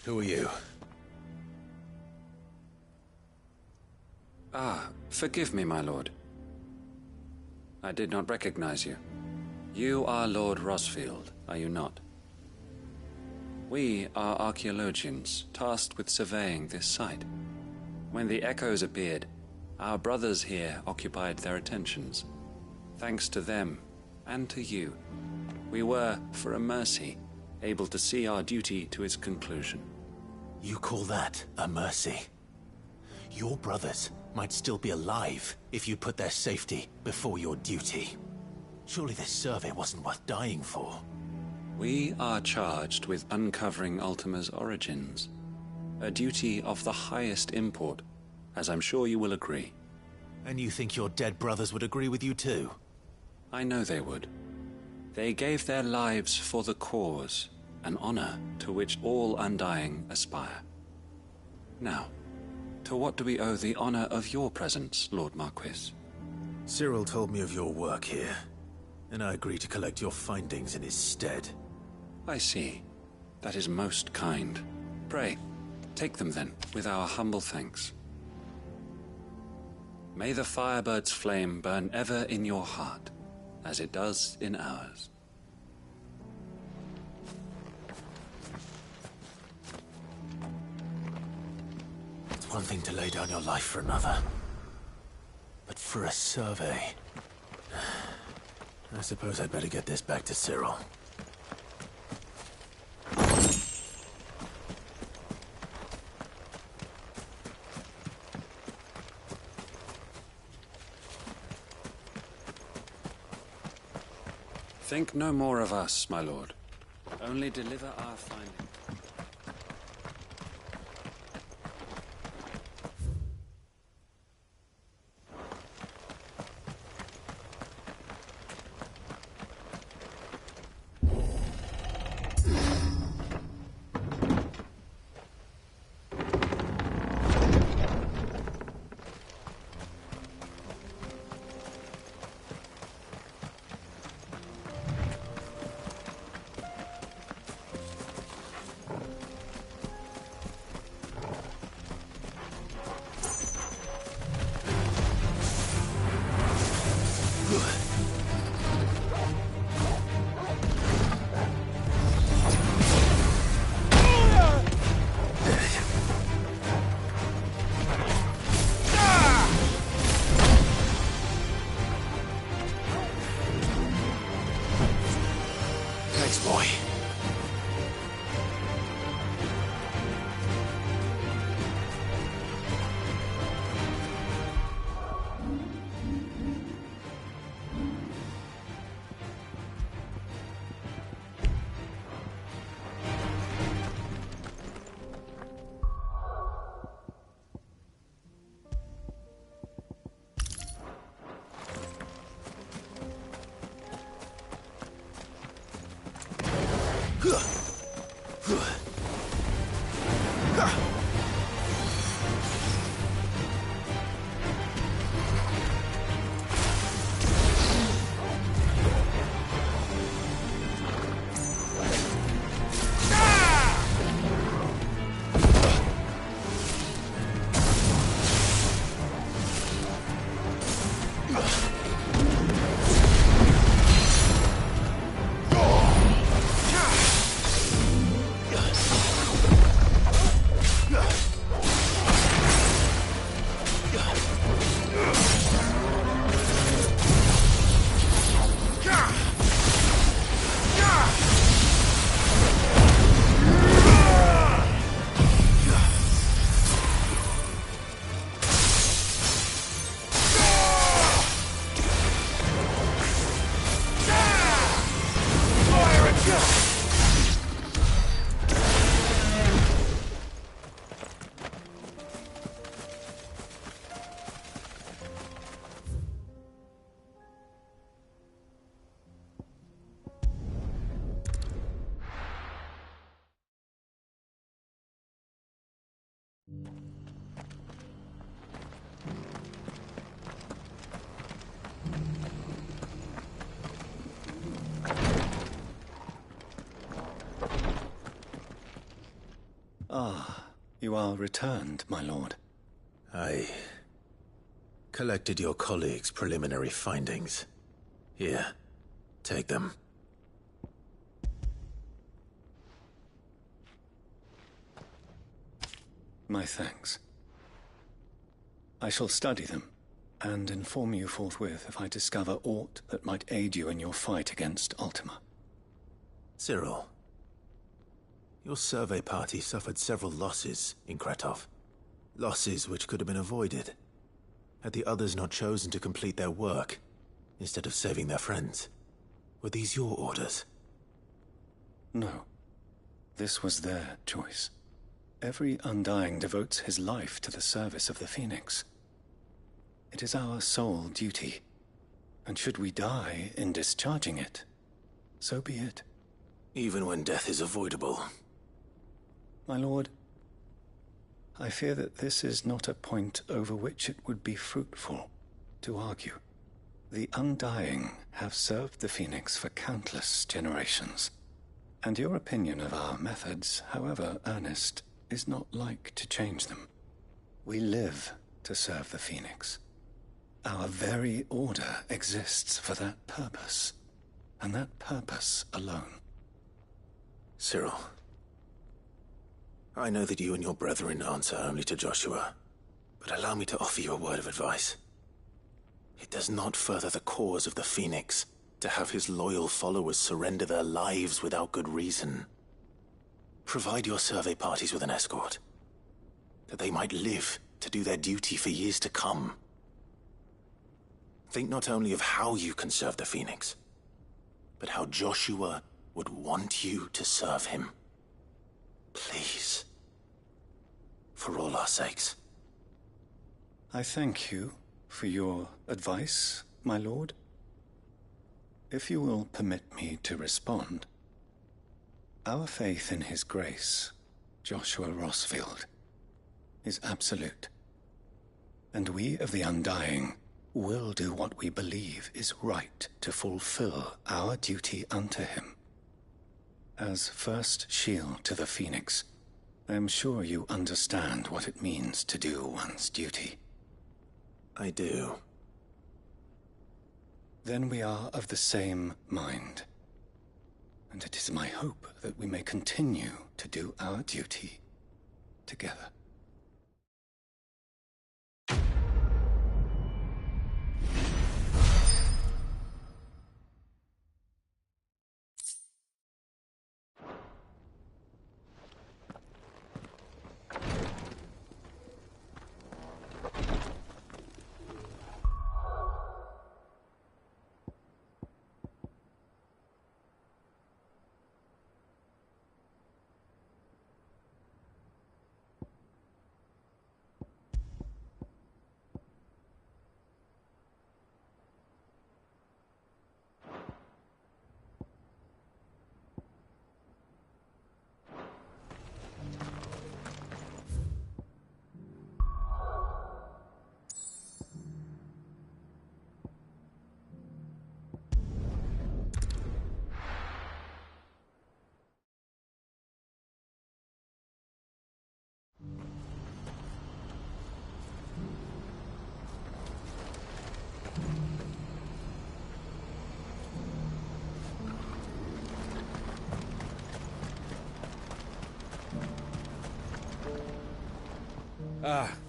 Speaker 15: Who are you?
Speaker 11: Ah, forgive me, my lord. I did not recognize you. You are Lord Rosfield, are you not? We are archaeologians, tasked with surveying this site. When the echoes appeared, our brothers here occupied their attentions. Thanks to them, and to you, we were, for a mercy, able to see our duty to its conclusion.
Speaker 2: You call that a mercy? Your brothers might still be alive if you put their safety before your duty. Surely this survey wasn't worth dying for.
Speaker 11: We are charged with uncovering Ultima's origins. A duty of the highest import, as I'm sure you will agree.
Speaker 2: And you think your dead brothers would agree with you too?
Speaker 11: I know they would. They gave their lives for the cause, an honor to which all Undying aspire. Now, to what do we owe the honor of your presence, Lord Marquis?
Speaker 2: Cyril told me of your work here, and I agree to collect your findings in his stead.
Speaker 11: I see. That is most kind. Pray, take them then, with our humble thanks. May the Firebird's flame burn ever in your heart, as it does in ours.
Speaker 2: It's one thing to lay down your life for another, but for a survey... I suppose I'd better get this back to Cyril.
Speaker 11: Think no more of us, my lord. Only deliver our findings.
Speaker 2: Thanks, boy.
Speaker 10: Ah, you are returned, my lord.
Speaker 2: I collected your colleagues' preliminary findings. Here, take them.
Speaker 10: My thanks. I shall study them, and inform you forthwith if I discover aught that might aid you in your fight against Ultima.
Speaker 2: Cyril, your survey party suffered several losses in Kretov. Losses which could have been avoided, had the others not chosen to complete their work, instead of saving their friends. Were these your orders?
Speaker 10: No. This was their choice. Every Undying devotes his life to the service of the Phoenix. It is our sole duty, and should we die in discharging it, so be it.
Speaker 2: Even when death is avoidable.
Speaker 10: My lord, I fear that this is not a point over which it would be fruitful to argue. The Undying have served the Phoenix for countless generations, and your opinion of our methods, however earnest, is not like to change them. We live to serve the Phoenix. Our very order exists for that purpose, and that purpose alone.
Speaker 2: Cyril, I know that you and your brethren answer only to Joshua, but allow me to offer you a word of advice. It does not further the cause of the Phoenix to have his loyal followers surrender their lives without good reason. Provide your survey parties with an escort, that they might live to do their duty for years to come. Think not only of how you can serve the Phoenix, but how Joshua would want you to serve him. Please. For all our sakes.
Speaker 10: I thank you for your advice, my lord. If you will permit me to respond, our faith in his grace, Joshua Rossfield, is absolute. And we of the Undying will do what we believe is right to fulfill our duty unto him. As first shield to the Phoenix, I am sure you understand what it means to do one's duty.
Speaker 2: I do.
Speaker 10: Then we are of the same mind. And it is my hope that we may continue to do our duty together.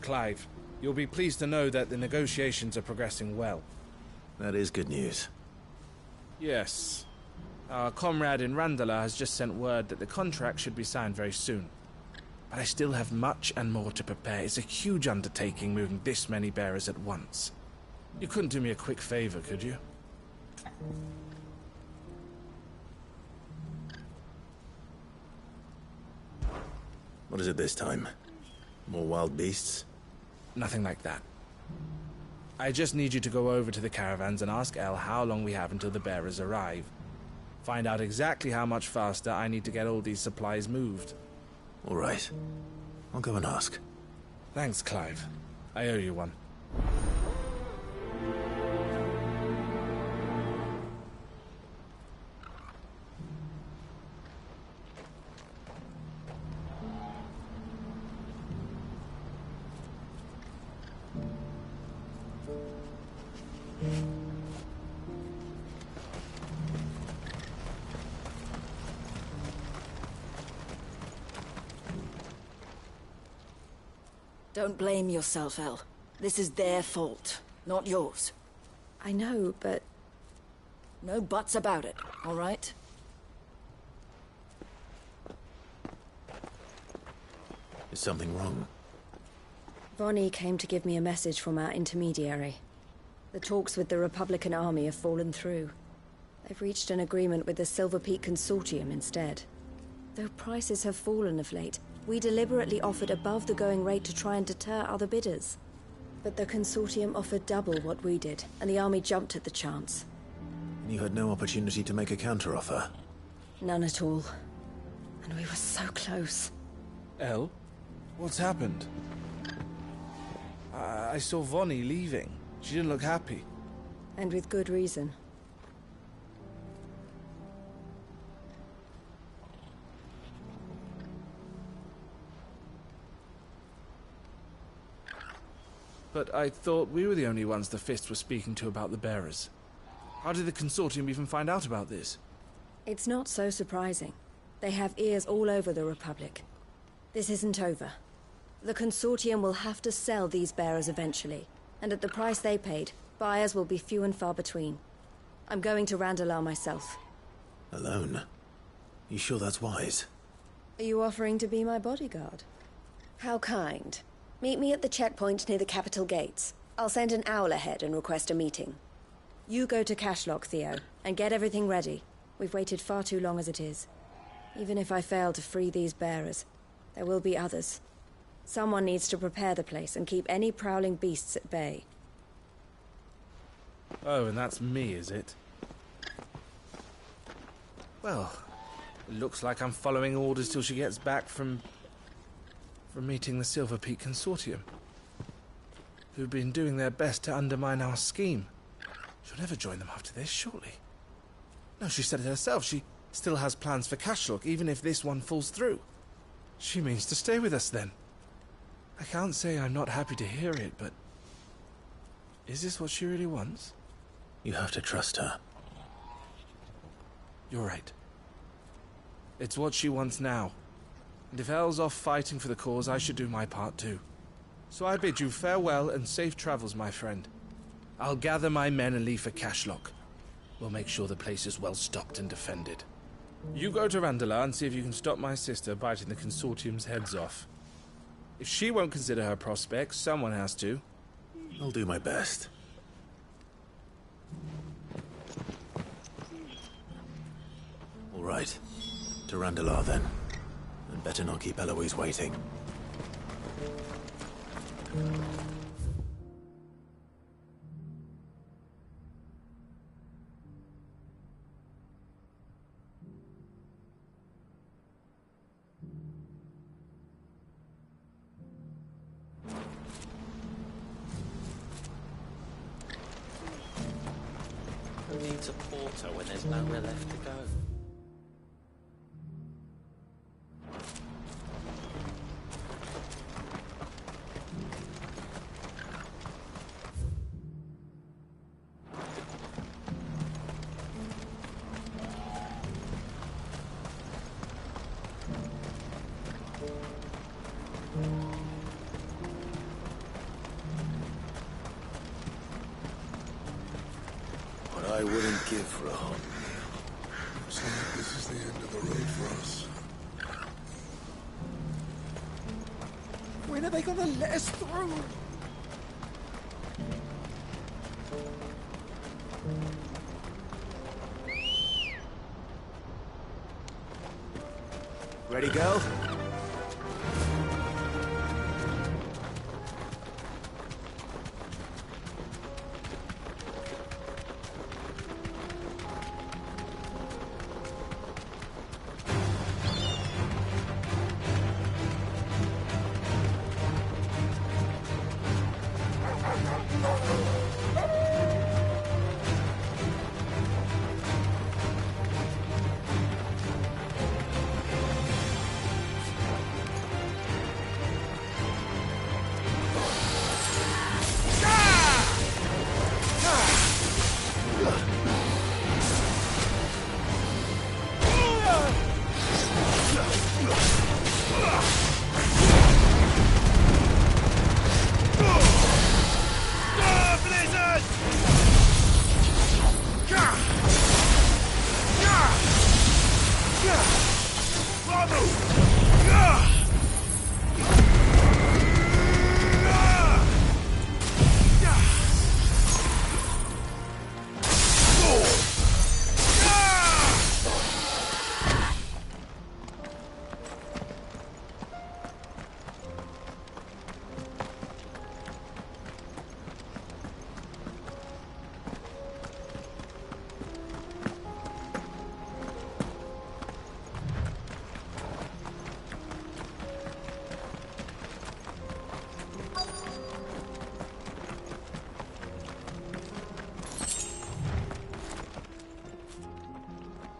Speaker 21: Clive. You'll be pleased to know that the negotiations are progressing well.
Speaker 2: That is good news.
Speaker 21: Yes. Our comrade in Randala has just sent word that the contract should be signed very soon. But I still have much and more to prepare. It's a huge undertaking moving this many bearers at once. You couldn't do me a quick favor, could you?
Speaker 2: What is it this time? More wild beasts?
Speaker 21: Nothing like that. I just need you to go over to the caravans and ask El how long we have until the bearers arrive. Find out exactly how much faster I need to get all these supplies moved.
Speaker 2: All right. I'll go and ask.
Speaker 21: Thanks, Clive. I owe you one.
Speaker 4: Don't blame yourself, El. This is their fault, not yours.
Speaker 20: I know, but...
Speaker 4: No buts about it, all right?
Speaker 2: Is something wrong?
Speaker 20: Vonnie came to give me a message from our intermediary. The talks with the Republican army have fallen through. They've reached an agreement with the Silver Peak Consortium instead. Though prices have fallen of late, we deliberately offered above the going rate to try and deter other bidders. But the Consortium offered double what we did, and the army jumped at the chance.
Speaker 2: And you had no opportunity to make a counteroffer?
Speaker 20: None at all. And we were so close.
Speaker 21: El? What's happened? I saw Vonnie leaving. She didn't look happy.
Speaker 20: And with good reason.
Speaker 21: But I thought we were the only ones the Fist were speaking to about the bearers. How did the Consortium even find out about this?
Speaker 20: It's not so surprising. They have ears all over the Republic. This isn't over. The Consortium will have to sell these bearers eventually, and at the price they paid, buyers will be few and far between. I'm going to Randalar myself.
Speaker 2: Alone? You sure that's wise?
Speaker 20: Are you offering to be my bodyguard? How kind. Meet me at the checkpoint near the capital gates. I'll send an owl ahead and request a meeting. You go to Cashlock, Theo, and get everything ready. We've waited far too long as it is. Even if I fail to free these bearers, there will be others. Someone needs to prepare the place and keep any prowling beasts at bay.
Speaker 21: Oh, and that's me, is it? Well, it looks like I'm following orders till she gets back from meeting the Silver Peak Consortium, who've been doing their best to undermine our scheme. She'll never join them after this, surely. No, she said it herself. She still has plans for Cashlock, even if this one falls through. She means to stay with us, then. I can't say I'm not happy to hear it, but... is this what she really wants?
Speaker 2: You have to trust her.
Speaker 21: You're right. It's what she wants now. And if Elle's off fighting for the cause, I should do my part too. So I bid you farewell and safe travels, my friend. I'll gather my men and leave for Cashlock. We'll make sure the place is well stocked and defended. You go to Randalar and see if you can stop my sister biting the Consortium's heads off. If she won't consider her prospects, someone has to.
Speaker 2: I'll do my best. All right. To Randalar, then. And better not keep Eloise waiting.
Speaker 14: Who needs a porter when there's nowhere left to go?
Speaker 8: what I wouldn't give for a home. Looks like this is the end of the road for us.
Speaker 19: When are they gonna let us through?
Speaker 15: Ready, girl?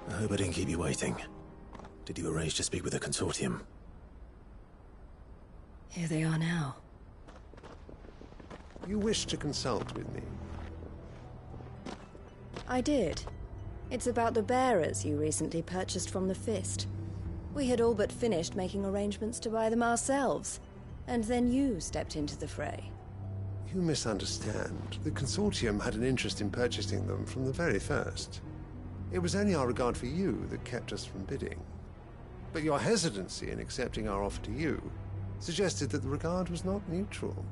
Speaker 15: I hope I didn't keep you waiting. Did you arrange to speak with the consortium?
Speaker 20: Here they are now.
Speaker 22: You wish to consult with me?
Speaker 20: I did. It's about the bearers you recently purchased from the Fist. We had all but finished making arrangements to buy them ourselves, and then you stepped into the fray.
Speaker 22: You misunderstand. The consortium had an interest in purchasing them from the very first. It was only our regard for you that kept us from bidding. But your hesitancy in accepting our offer to you suggested that the regard was not mutual.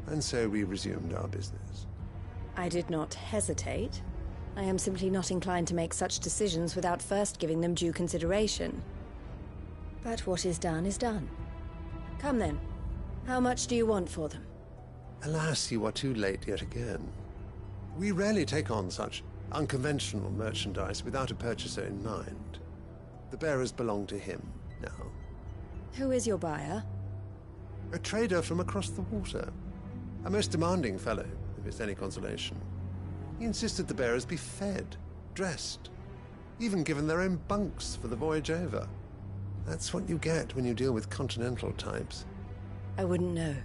Speaker 22: And so we resumed our business.
Speaker 20: I did not hesitate. I am simply not inclined to make such decisions without first giving them due consideration. But what is done is done. Come then. How much do you want for them?
Speaker 22: Alas, you are too late yet again. We rarely take on such unconventional merchandise without a purchaser in mind. The bearers belong to him now.
Speaker 20: Who is your buyer?
Speaker 22: A trader from across the water. A most demanding fellow, if it's any consolation. He insisted the bearers be fed, dressed, even given their own bunks for the voyage over. That's what you get when you deal with continental types.
Speaker 20: I wouldn't know.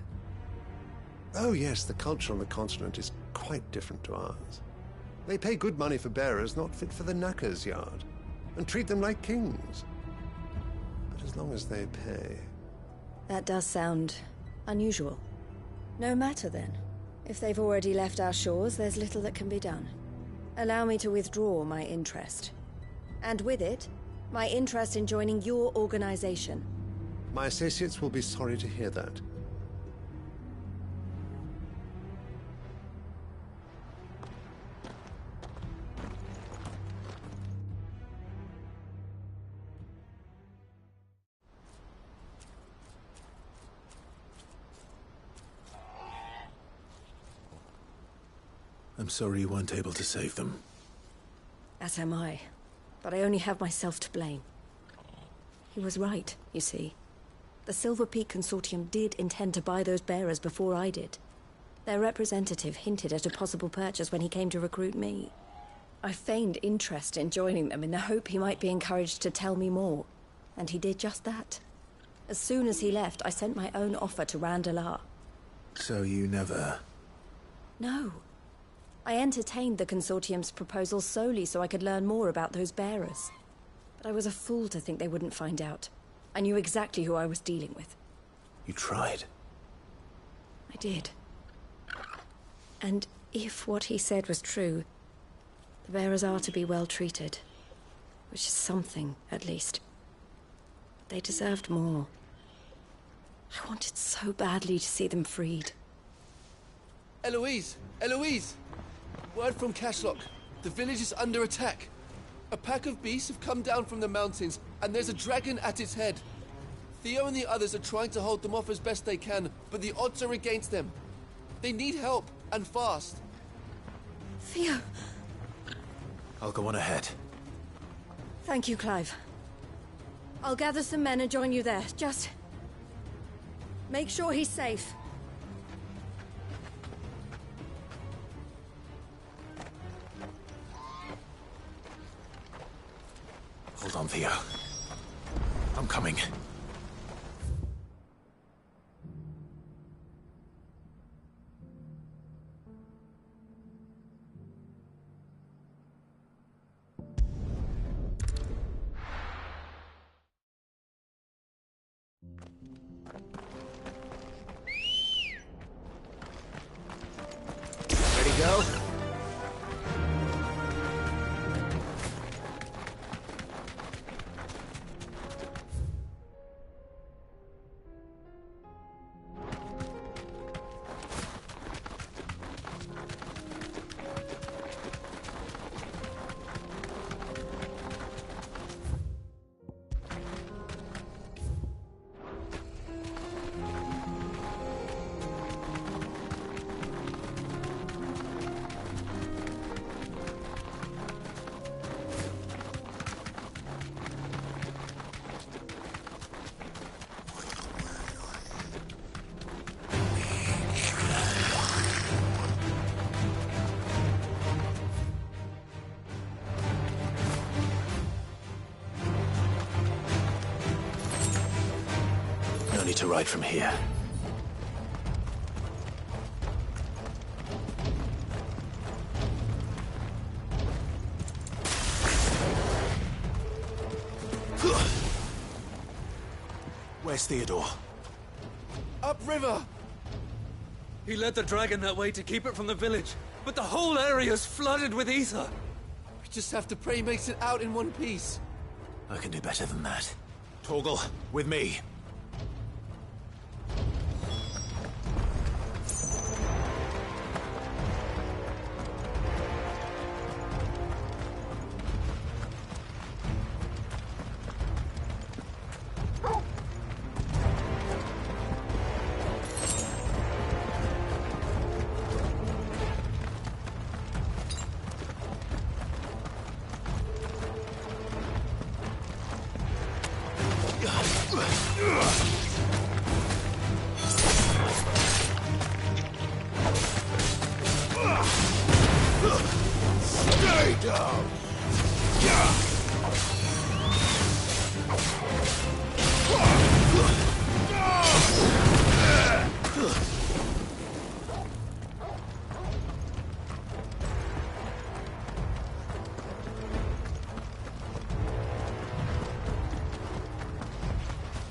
Speaker 22: Oh yes, the culture on the continent is quite different to ours. They pay good money for bearers not fit for the knacker's yard, and treat them like kings. But as long as they pay...
Speaker 20: That does sound unusual. No matter then. If they've already left our shores, there's little that can be done. Allow me to withdraw my interest. And with it, my interest in joining your organization.
Speaker 22: My associates will be sorry to hear that.
Speaker 2: I'm sorry you weren't able to save them.
Speaker 20: As am I. But I only have myself to blame. He was right, you see. The Silver Peak Consortium did intend to buy those bearers before I did. Their representative hinted at a possible purchase when he came to recruit me. I feigned interest in joining them in the hope he might be encouraged to tell me more. And he did just that. As soon as he left, I sent my own offer to Randalar.
Speaker 2: So you never...
Speaker 20: No. I entertained the Consortium's proposal solely so I could learn more about those bearers. But I was a fool to think they wouldn't find out. I knew exactly who I was dealing with.
Speaker 2: You tried.
Speaker 20: I did. And if what he said was true, The bearers are to be well treated, which is something, at least. They deserved more. I wanted so badly to see them freed.
Speaker 7: Eloise! Eloise! Word from Cashlock. The village is under attack. A pack of beasts have come down from the mountains, and there's a dragon at its head. Theo and the others are trying to hold them off as best they can, but the odds are against them. They need help, and fast.
Speaker 20: Theo!
Speaker 2: I'll go on ahead.
Speaker 20: Thank you, Clive. I'll gather some men and join you there. Just make sure he's safe.
Speaker 2: Hold on, Theo. I'm coming. Ready to go? No need to ride from here. Where's Theodore?
Speaker 7: Upriver! He led the dragon that way to keep it from the village, but the whole area's flooded with ether. We just have to pray he makes it out in one piece.
Speaker 2: I can do better than that. Torgal, with me. Stay down!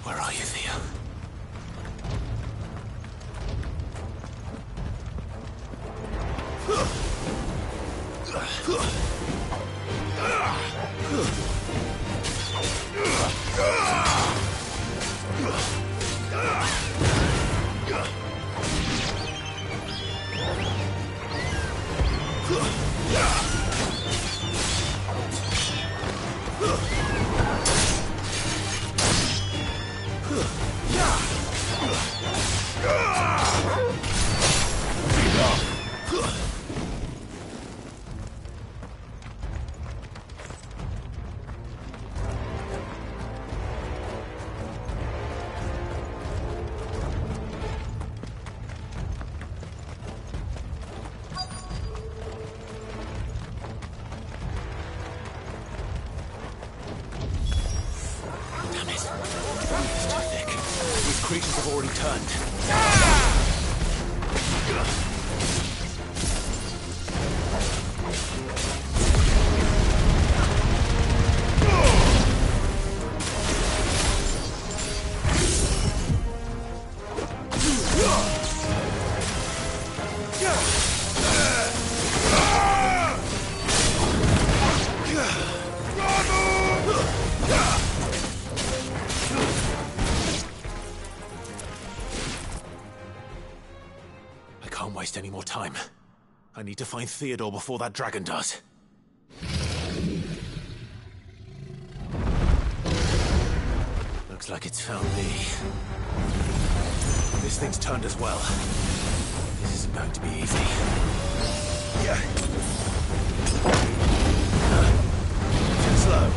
Speaker 2: Where are you, Theo? Creatures have already turned. time. I need to find Theodore before that dragon does. Looks like it's found me. This thing's turned as well. This isn't going to be easy. Yeah. Too slow.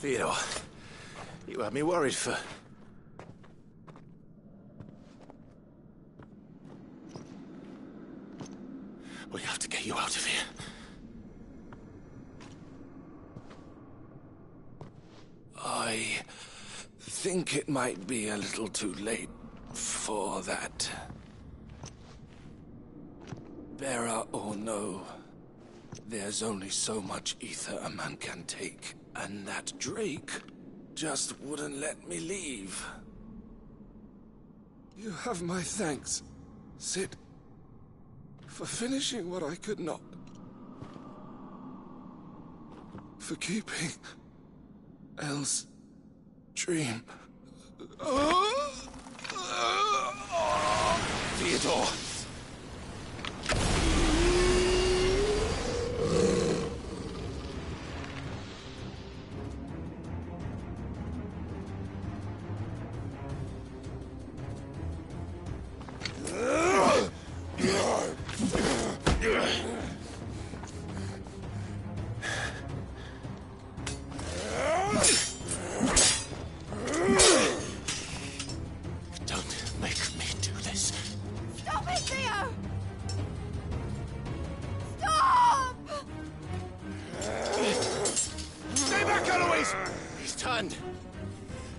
Speaker 2: Theodore, you had me worried for... We have to get you out of here.
Speaker 3: I think it might be a little too late for that. Bearer or no, there's only so much ether a man can take, and that Drake just wouldn't let me leave. You have my thanks, Sid, for finishing what I could not. For keeping Elle's dream.
Speaker 2: Theodore!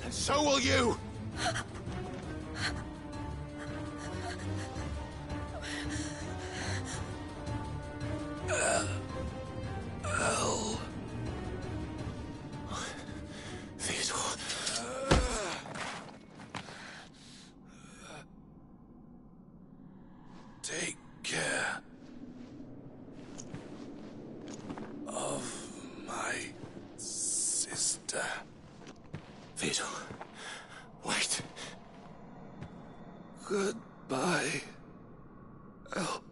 Speaker 2: So will you! Theodore.
Speaker 3: Take care of my sister.
Speaker 2: Theodore, wait.
Speaker 3: Goodbye, Elle.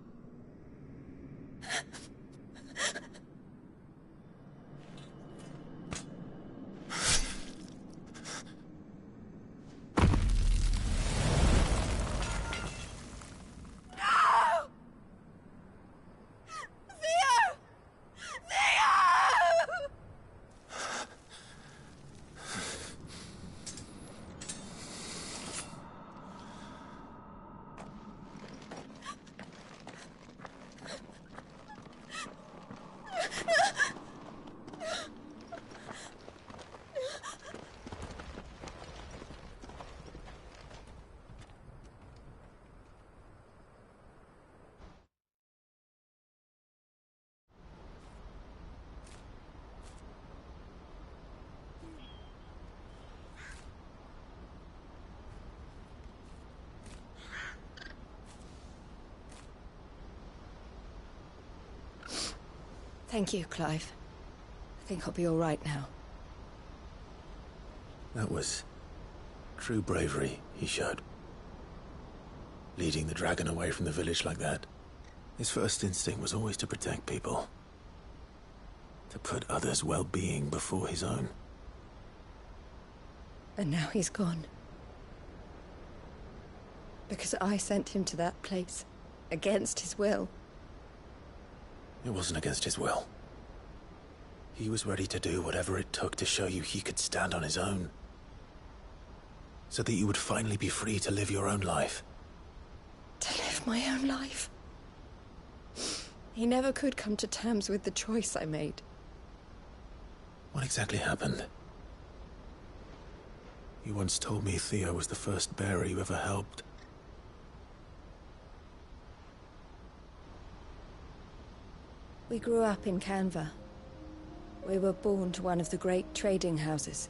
Speaker 20: Thank you, Clive. I think I'll be all right now.
Speaker 2: That was true bravery he showed. Leading the dragon away from the village like that. His first instinct was always to protect people. To put others' well-being before his own.
Speaker 20: And now he's gone. Because I sent him to that place, against his will.
Speaker 2: It wasn't against his will. He was ready to do whatever it took to show you he could stand on his own. So that you would finally be free to live your own life.
Speaker 20: To live my own life? He never could come to terms with the choice I made.
Speaker 2: What exactly happened? You once told me Theo was the first bearer you ever helped.
Speaker 20: We grew up in Canva. We were born to one of the great trading houses.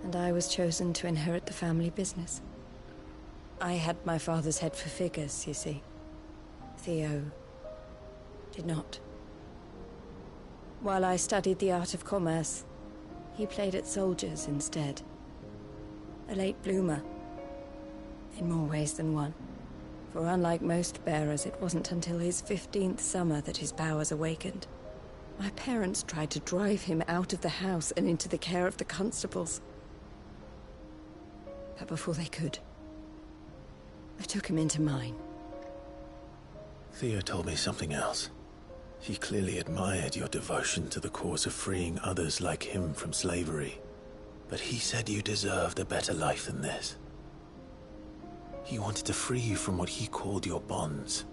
Speaker 20: And I was chosen to inherit the family business. I had my father's head for figures, you see. Theo did not. While I studied the art of commerce, he played at soldiers instead. A late bloomer. In more ways than one. For unlike most bearers, it wasn't until his 15th summer that his powers awakened. My parents tried to drive him out of the house and into the care of the constables. But before they could, I took him into mine.
Speaker 2: Theo told me something else. He clearly admired your devotion to the cause of freeing others like him from slavery. But he said you deserved a better life than this. He wanted to free you from what he called your bonds,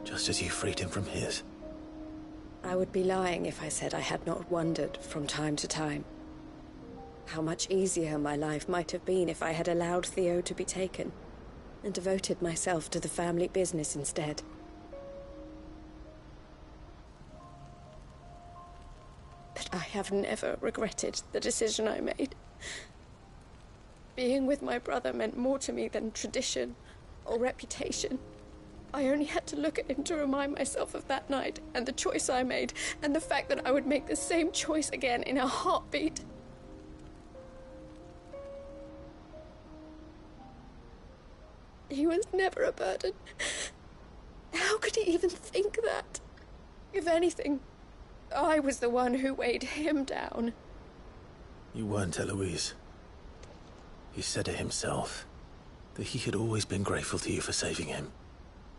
Speaker 2: just as you freed him from his.
Speaker 20: I would be lying if I said I had not wondered from time to time how much easier my life might have been if I had allowed Theo to be taken and devoted myself to the family business instead. But I have never regretted the decision I made. Being with my brother meant more to me than tradition or reputation. I only had to look at him to remind myself of that night and the choice I made and the fact that I would make the same choice again in a heartbeat. He was never a burden. How could he even think that? If anything, I was the one who weighed him down.
Speaker 2: You weren't, Eloise. He said it himself, that he had always been grateful to you for saving him,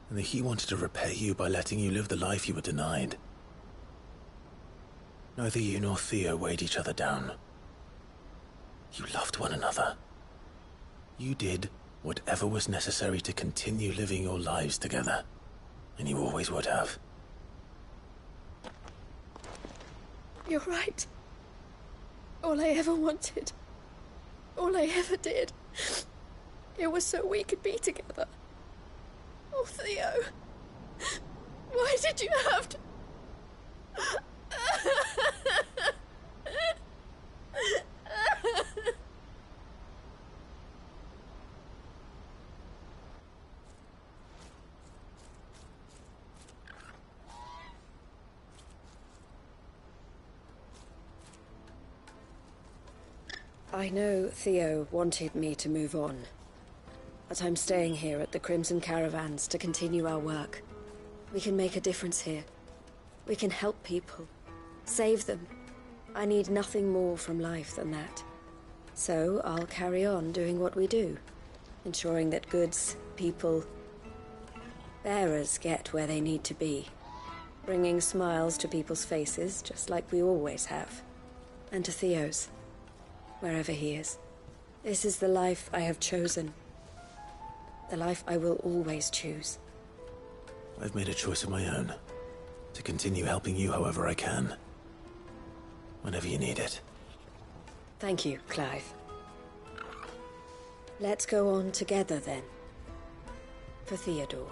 Speaker 2: and that he wanted to repay you by letting you live the life you were denied. Neither you nor Theo weighed each other down. You loved one another. You did whatever was necessary to continue living your lives together, and you always would have.
Speaker 5: You're right. All I ever wanted, all I ever did, it was so we could be together. Oh, Theo, why did you have to...
Speaker 20: I know Theo wanted me to move on, but I'm staying here at the Crimson Caravans to continue our work. We can make a difference here. We can help people, save them. I need nothing more from life than that. So I'll carry on doing what we do, ensuring that goods, people, bearers get where they need to be, bringing smiles to people's faces just like we always have, and to Theo's. Wherever he is. This is the life I have chosen. The life I will always choose.
Speaker 2: I've made a choice of my own. To continue helping you however I can. Whenever you need it.
Speaker 20: Thank you, Clive. Let's go on together then. For Theodore.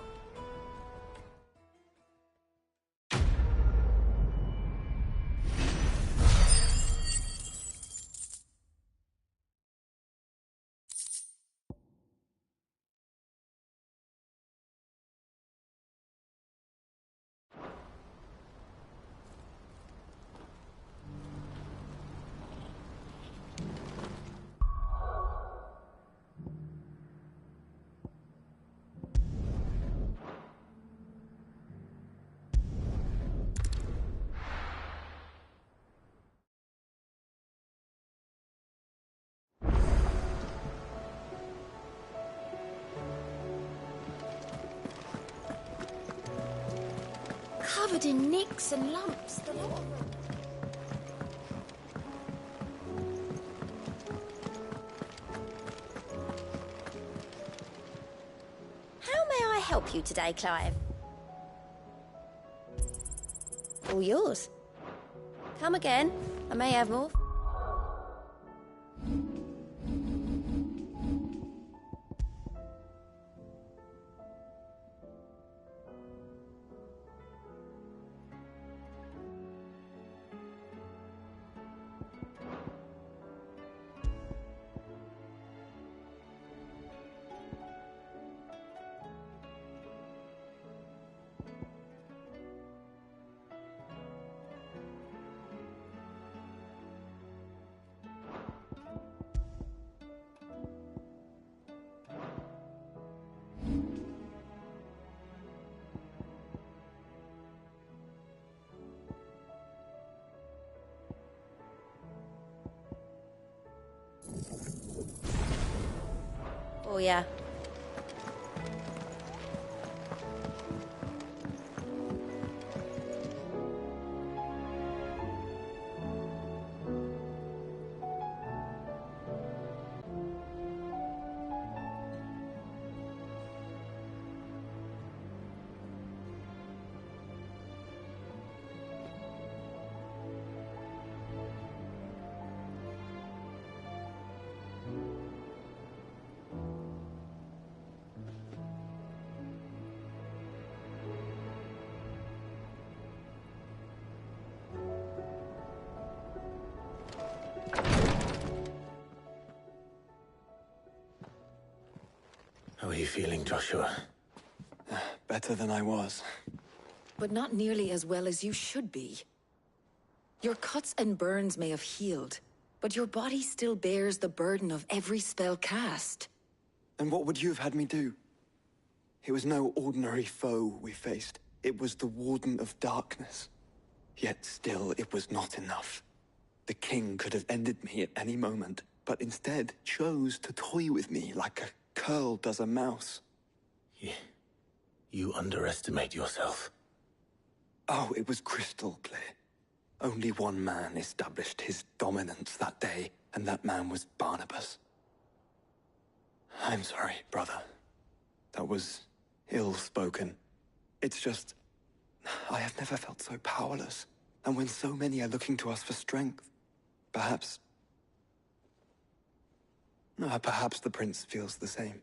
Speaker 5: covered in nicks and lumps, the lot of them. How may I help you today, Clive? All yours. Come again. I may have more. Oh, yeah.
Speaker 2: How are you feeling, Joshua?
Speaker 1: Better than I was.
Speaker 12: But not nearly as well as you should be. Your cuts and burns may have healed, but your body still bears the burden of every spell cast.
Speaker 1: And what would you have had me do? It was no ordinary foe we faced. It was the Warden of Darkness. Yet still, it was not enough. The king could have ended me at any moment, but instead chose to toy with me like a curl does a mouse.
Speaker 2: You underestimate yourself.
Speaker 1: Oh, it was crystal clear. Only one man established his dominance that day, and that man was Barnabas. I'm sorry, brother. That was ill-spoken. It's just, I have never felt so powerless. And when so many are looking to us for strength, perhaps the prince feels the same.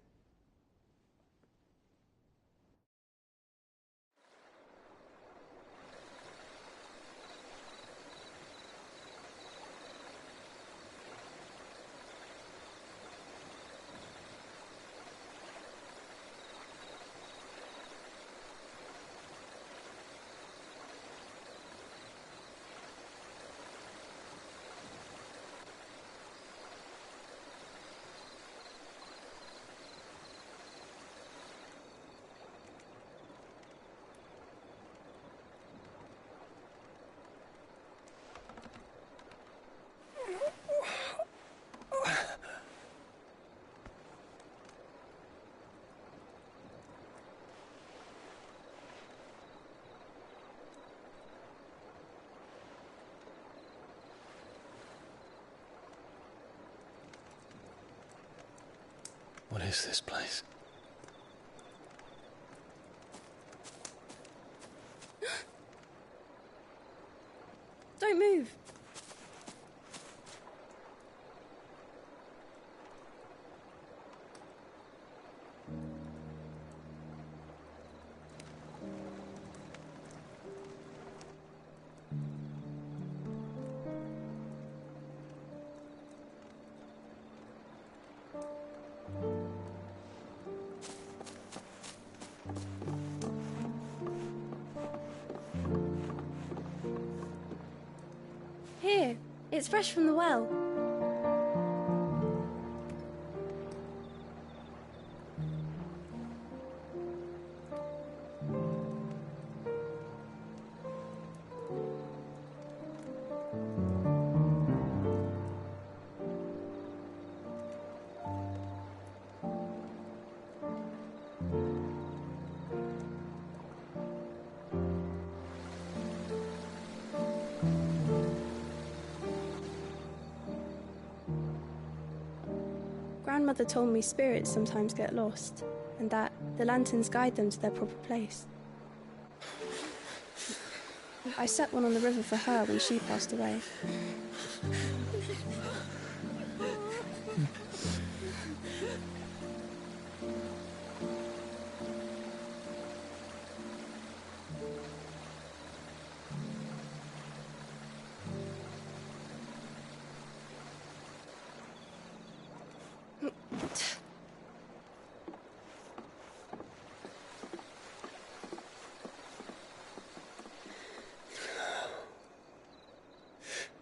Speaker 2: What is this place?
Speaker 5: Don't move. Here, it's fresh from the well. Grandmother told me spirits sometimes get lost, and that the lanterns guide them to their proper place. I set one on the river for her when she passed away.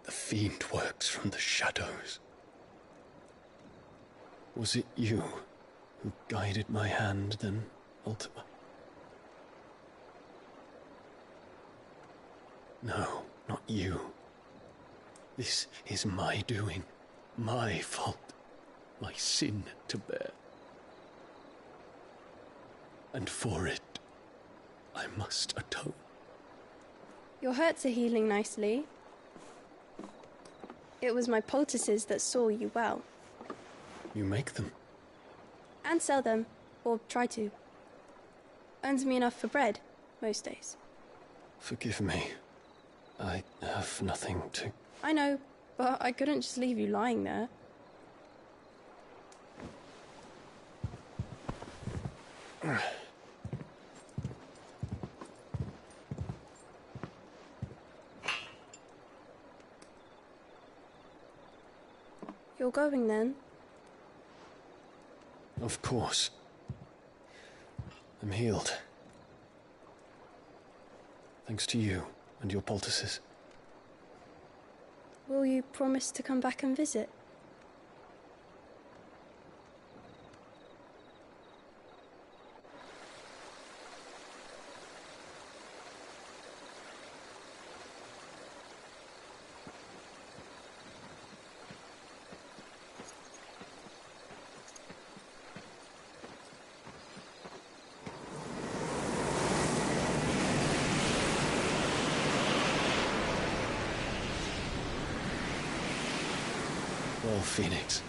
Speaker 9: The fiend works from the shadows. Was it you who guided my hand then, Ultima? No, not you. This is my doing, my fault, my sin to bear. And for it, I must atone.
Speaker 5: Your hurts are healing nicely. It was my poultices that saw you well.
Speaker 9: You make them?
Speaker 5: And sell them, or try to. Earns me enough for bread, most days.
Speaker 9: Forgive me. I have nothing to...
Speaker 5: I know, but I couldn't just leave you lying there. You're going then?
Speaker 9: Of course. I'm healed. Thanks to you and your poultices.
Speaker 5: Will you promise to come back and visit?
Speaker 9: Well, Phoenix,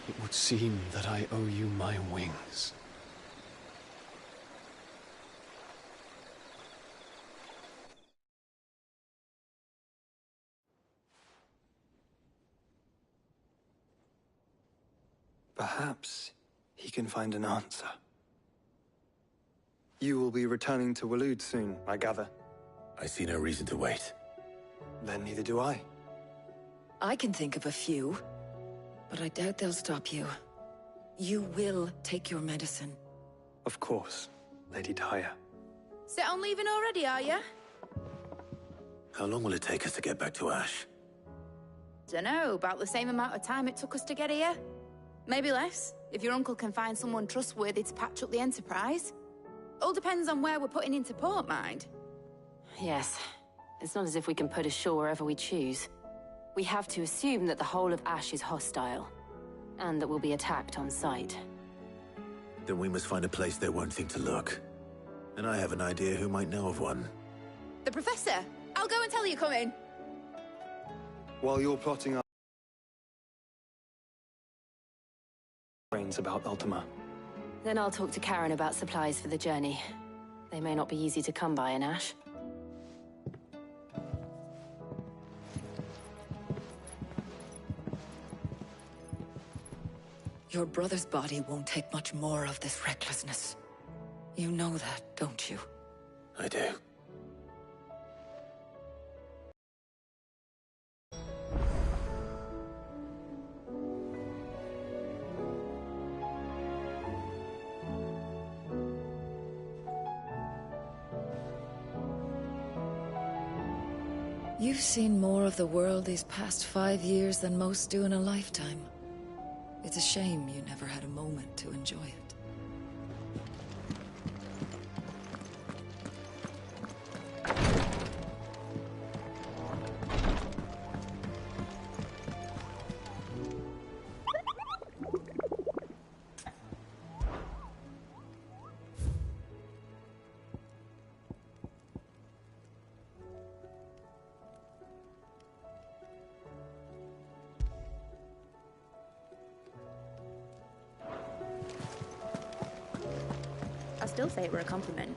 Speaker 9: it would seem that I owe you my wings.
Speaker 1: Perhaps he can find an answer. You will be returning to Waloed soon, I gather.
Speaker 2: I see no reason to wait.
Speaker 1: Then neither do I.
Speaker 12: I can think of a few, but I doubt they'll stop you. You will take your medicine.
Speaker 1: Of course, Lady Daya.
Speaker 17: Set on leaving already, are you?
Speaker 2: How long will it take us to get back to Ash?
Speaker 17: Dunno, about the same amount of time it took us to get here. Maybe less, if your uncle can find someone trustworthy to patch up the Enterprise. All depends on where we're putting into port, mind.
Speaker 12: Yes. It's not as if we can put ashore wherever we choose. We have to assume that the whole of Ash is hostile, and that we'll be attacked on sight.
Speaker 2: Then we must find a place they won't think to look. And I have an idea who might know of one.
Speaker 17: The Professor! I'll go and tell you come in.
Speaker 1: While you're plotting our brains about Ultima.
Speaker 12: Then I'll talk to Karen about supplies for the journey. They may not be easy to come by in Ash. Your brother's body won't take much more of this recklessness. You know that, don't you?
Speaker 2: I do.
Speaker 12: You've seen more of the world these past 5 years than most do in a lifetime. It's a shame you never had a moment to enjoy it.
Speaker 17: still say it were a compliment.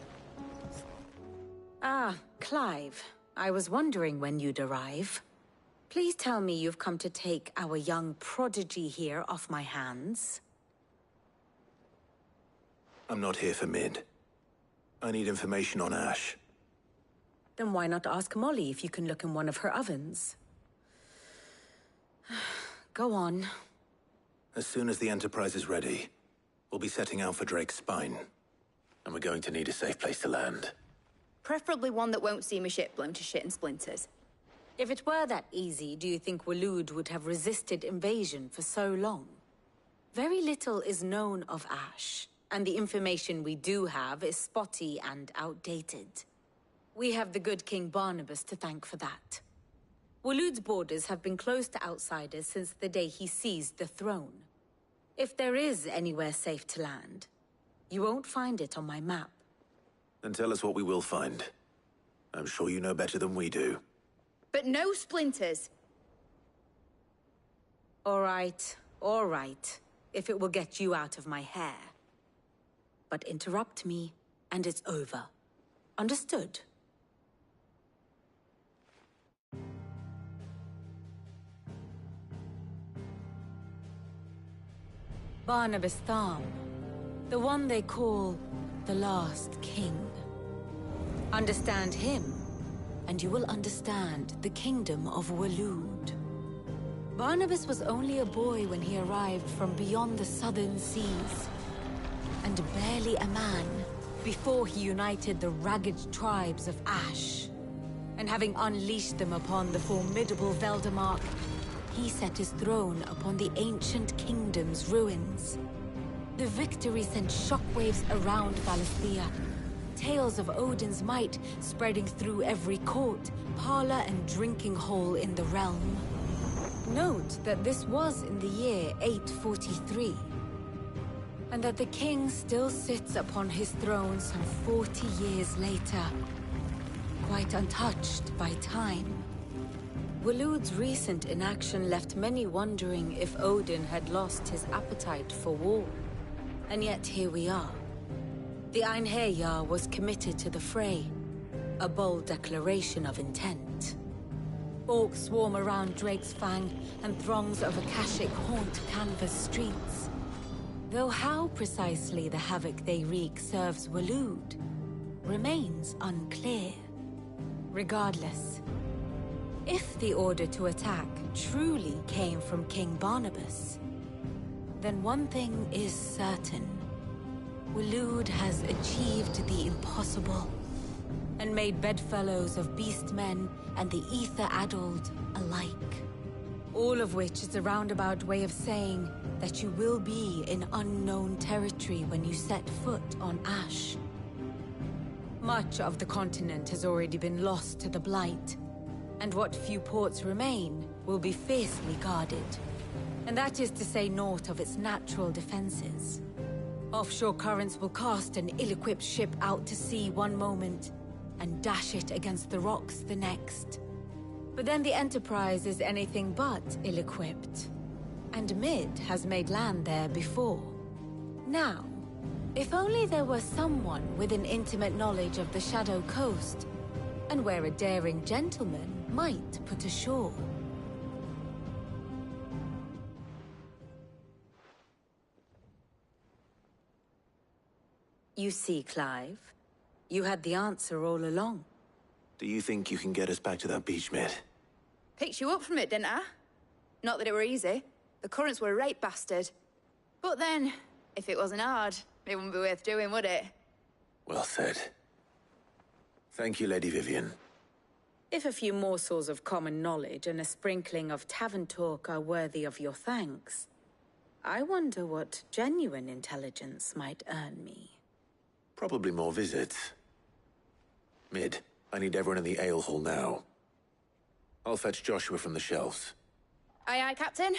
Speaker 13: Ah, Clive. I was wondering when you'd arrive. Please tell me you've come to take our young prodigy here off my hands.
Speaker 2: I'm not here for Mid. I need information on Ash.
Speaker 13: Then why not ask Molly if you can look in one of her ovens? Go on.
Speaker 2: As soon as the Enterprise is ready, we'll be setting out for Drake's Spine. And we're going to need a safe place to land.
Speaker 17: Preferably one that won't see my ship blown to shit and splinters.
Speaker 13: If it were that easy, do you think Waloed would have resisted invasion for so long? Very little is known of Ash, and the information we do have is spotty and outdated. We have the good King Barnabas to thank for that. Waloed's borders have been closed to outsiders since the day he seized the throne. If there is anywhere safe to land, you won't find it on my map.
Speaker 2: Then tell us what we will find. I'm sure you know better than we do.
Speaker 17: But no splinters!
Speaker 13: All right, if it will get you out of my hair. But interrupt me, and it's over. Understood? Barnabas Tham, the one they call the Last King. Understand him, and you will understand the kingdom of Waloed. Barnabas was only a boy when he arrived from beyond the southern seas, and barely a man before he united the ragged tribes of Ash. And having unleashed them upon the formidable Veldamark, he set his throne upon the ancient kingdom's ruins. The victory sent shockwaves around Valisthea, tales of Odin's might spreading through every court, parlor, and drinking hole in the realm. Note that this was in the year 843, and that the king still sits upon his throne some 40 years later, quite untouched by time. Waloed's recent inaction left many wondering if Odin had lost his appetite for war. And yet here we are. The Einherjar was committed to the fray, a bold declaration of intent. Orcs swarm around Drake's Fang, and throngs of Akashic haunt Canvas streets. Though how precisely the havoc they wreak serves Waloed remains unclear. Regardless, if the order to attack truly came from King Barnabas, then one thing is certain. Waloed has achieved the impossible, and made bedfellows of beastmen and the ether-addled alike. All of which is a roundabout way of saying that you will be in unknown territory when you set foot on Ash. Much of the continent has already been lost to the Blight, and what few ports remain will be fiercely guarded. And that is to say naught of its natural defenses. Offshore currents will cast an ill-equipped ship out to sea one moment, and dash it against the rocks the next. But then the Enterprise is anything but ill-equipped. And Mid has made land there before. Now, if only there were someone with an intimate knowledge of the Shadow Coast, and where a daring gentleman might put ashore. You see, Clive, you had the answer all along.
Speaker 2: Do you think you can get us back to that beach, Mid?
Speaker 17: Picked you up from it, didn't I? Not that it were easy. The currents were a right bastard. But then, if it wasn't hard, it wouldn't be worth doing, would it?
Speaker 2: Well said. Thank you, Lady Vivian.
Speaker 13: If a few morsels of common knowledge and a sprinkling of tavern talk are worthy of your thanks, I wonder what genuine intelligence might earn me.
Speaker 2: Probably more visits. Mid, I need everyone in the ale hall now. I'll fetch Joshua from the shelves.
Speaker 17: Aye, aye, Captain.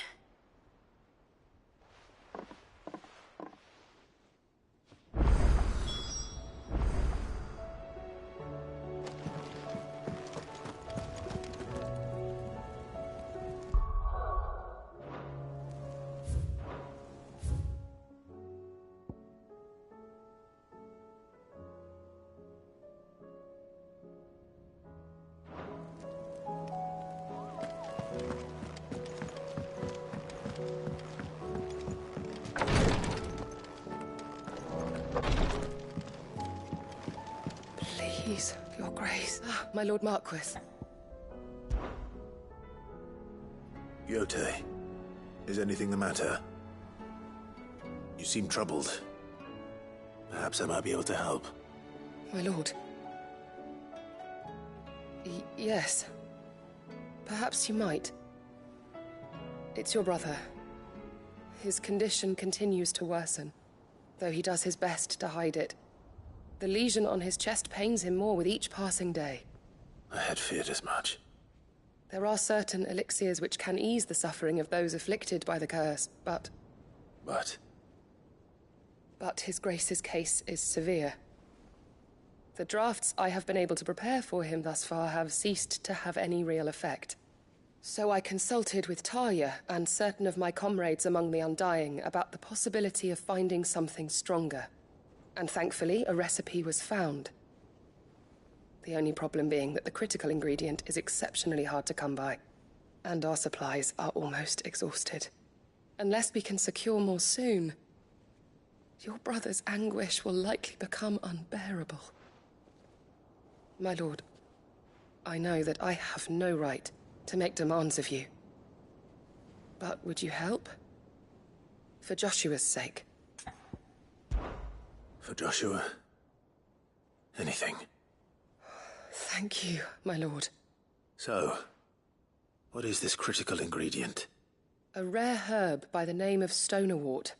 Speaker 16: Please, Your Grace. Ah, my Lord Marquis.
Speaker 2: Yote, is anything the matter? You seem troubled. Perhaps I might be able to help.
Speaker 16: My lord. Yes. Perhaps you might. It's your brother. His condition continues to worsen, though he does his best to hide it. The lesion on his chest pains him more with each passing day.
Speaker 2: I had feared as much.
Speaker 16: There are certain elixirs which can ease the suffering of those afflicted by the curse, but... But His Grace's case is severe. The drafts I have been able to prepare for him thus far have ceased to have any real effect. So I consulted with Talia and certain of my comrades among the Undying about the possibility of finding something stronger. And thankfully, a recipe was found. The only problem being that the critical ingredient is exceptionally hard to come by, and our supplies are almost exhausted. Unless we can secure more soon, your brother's anguish will likely become unbearable. My lord, I know that I have no right to make demands of you. But would you help? For Joshua's sake.
Speaker 2: For Joshua? Anything.
Speaker 16: Thank you, my lord.
Speaker 2: So, what is this critical ingredient?
Speaker 16: A rare herb by the name of stonerwort.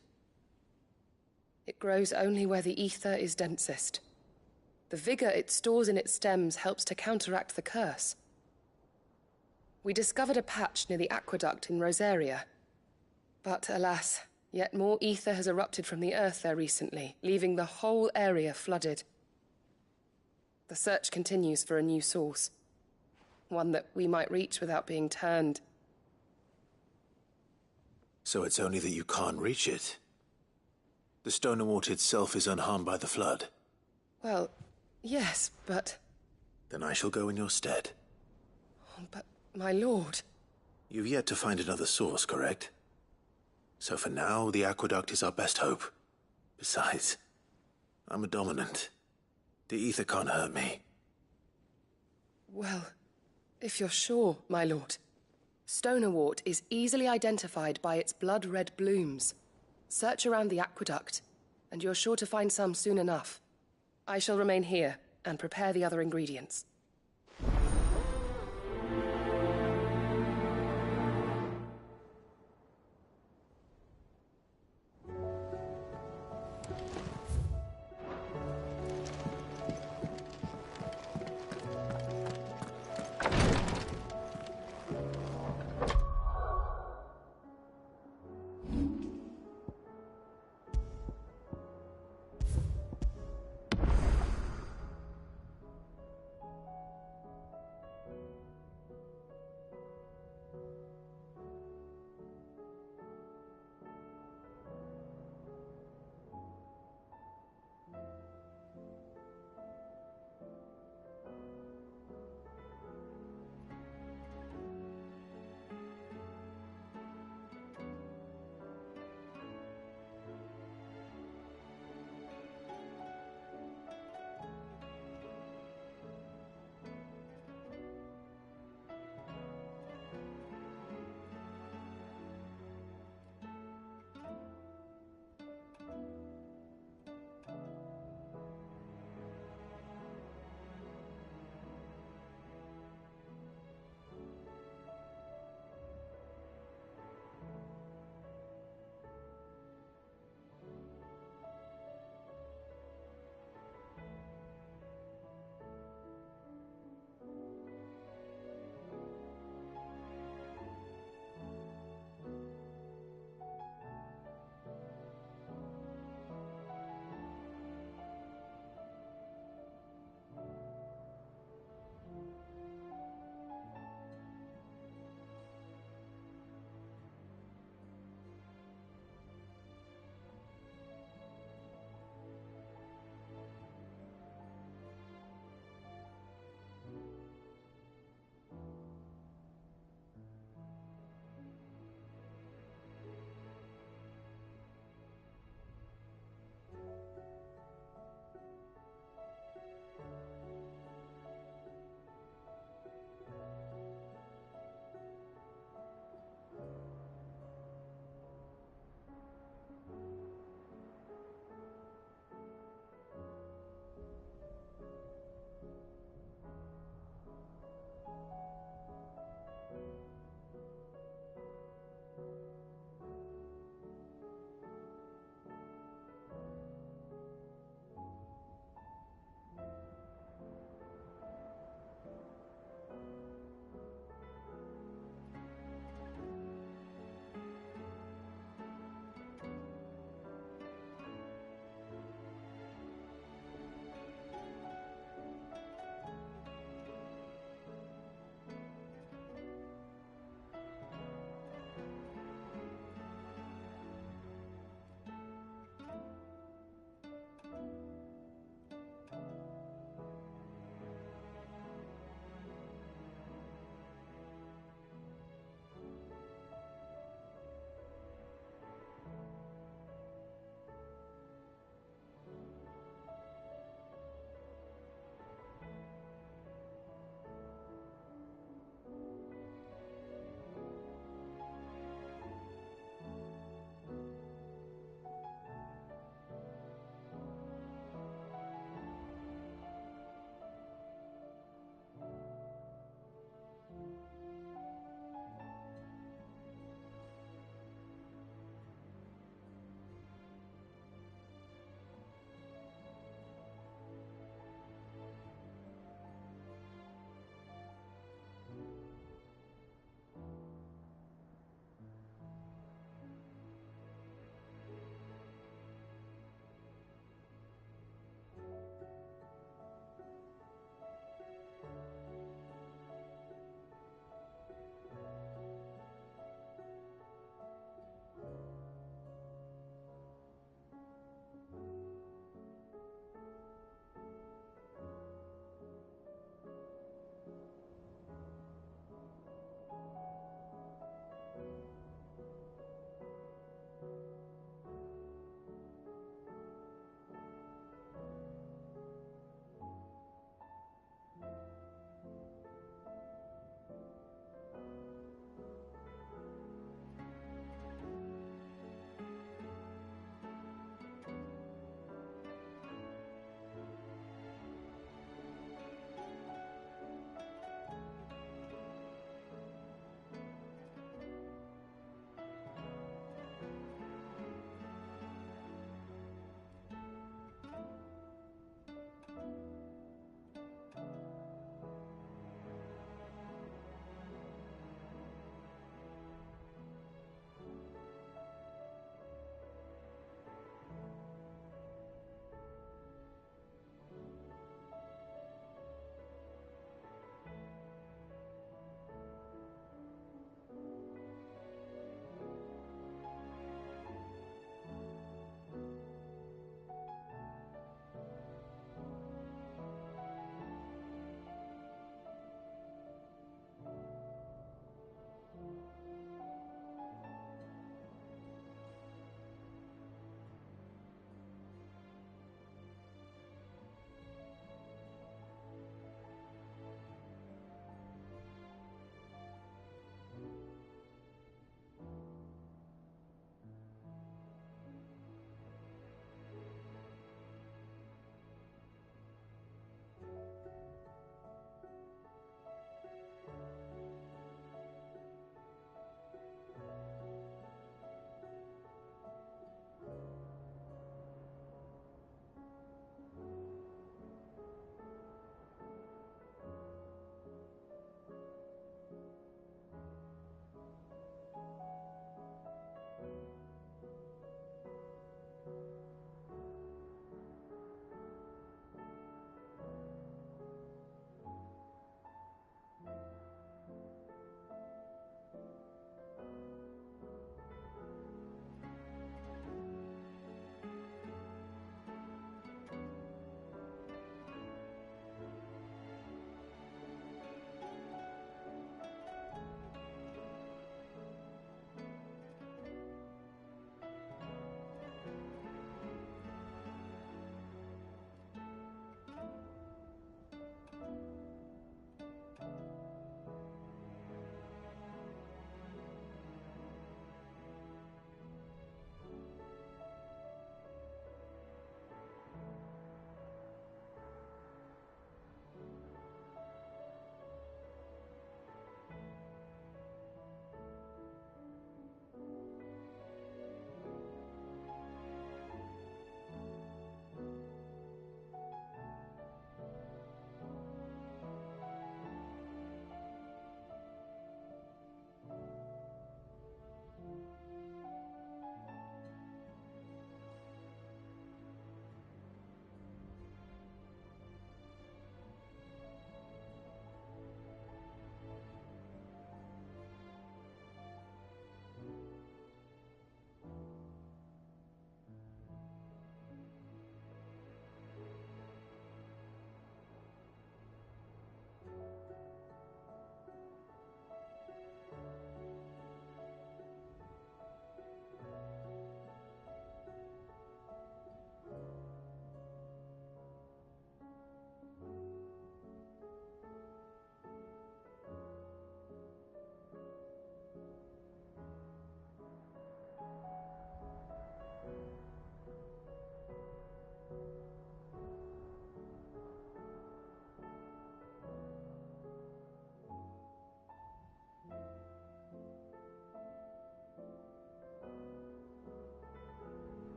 Speaker 16: It grows only where the ether is densest. The vigor it stores in its stems helps to counteract the curse. We discovered a patch near the aqueduct in Rosaria. But alas, yet more ether has erupted from the earth there recently, leaving the whole area flooded. The search continues for a new source. One that we might reach without being turned.
Speaker 2: So it's only that you can't reach it? The stonerwort itself is unharmed by the flood?
Speaker 16: Well, yes, but...
Speaker 2: Then I shall go in your stead.
Speaker 16: But, my lord...
Speaker 2: You've yet to find another source, correct? So for now, the aqueduct is our best hope. Besides, I'm a dominant. The ether can't hurt me.
Speaker 16: Well, if you're sure, my lord. Stonerwort is easily identified by its blood-red blooms. Search around the aqueduct, and you're sure to find some soon enough. I shall remain here and prepare the other ingredients.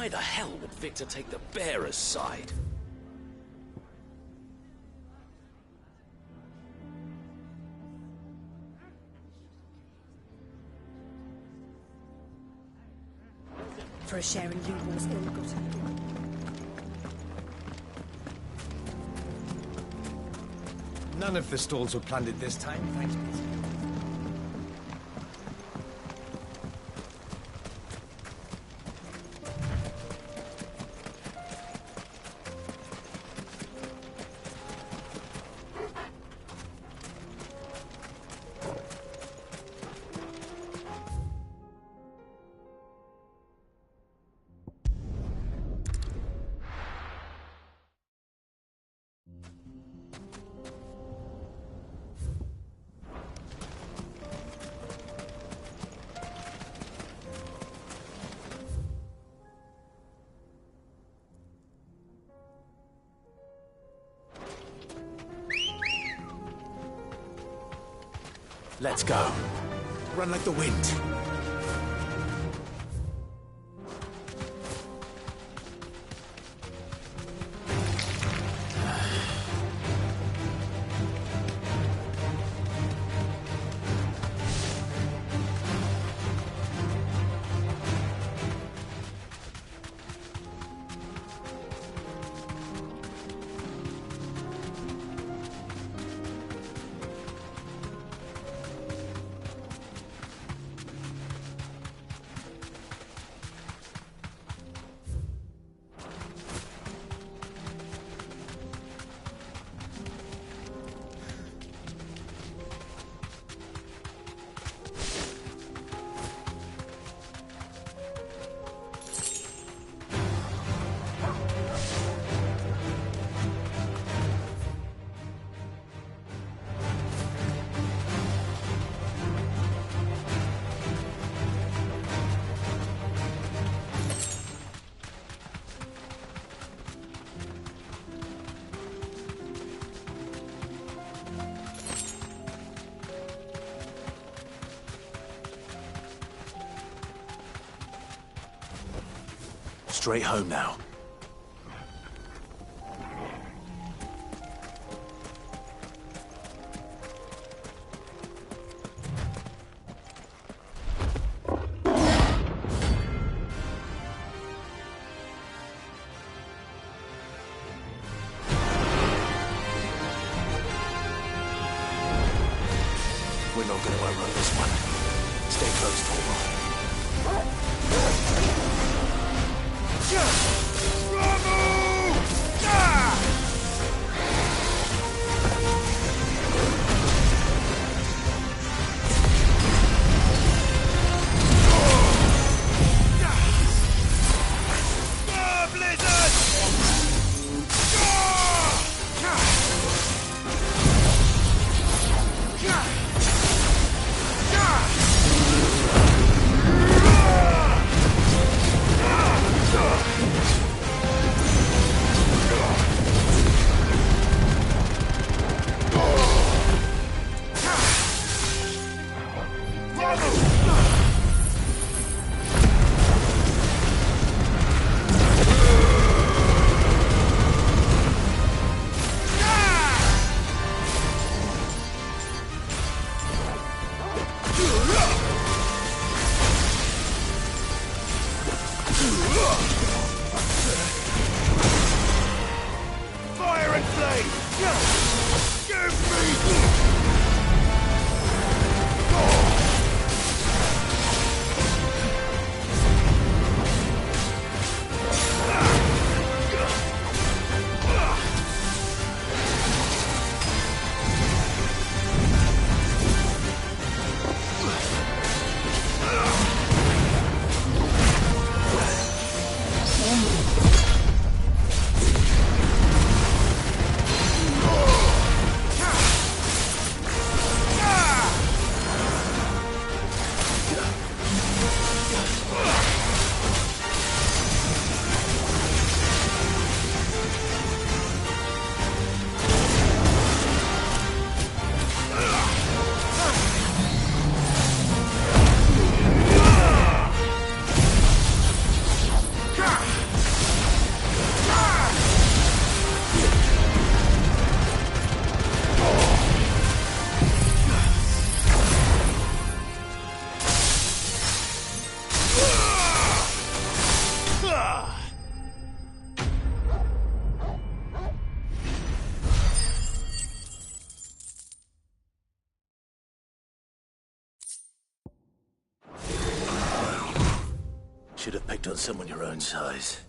Speaker 14: Why the hell would Victor take the bearer's side?
Speaker 6: For a share in Lubor's ill-gotten gain.
Speaker 18: None of the stalls were plundered this time, thanks, Peter.
Speaker 2: Let's go. Run like the wind. Straight home now. We're not gonna outrun this one. Stay close, Torvald. should have picked on someone your own size.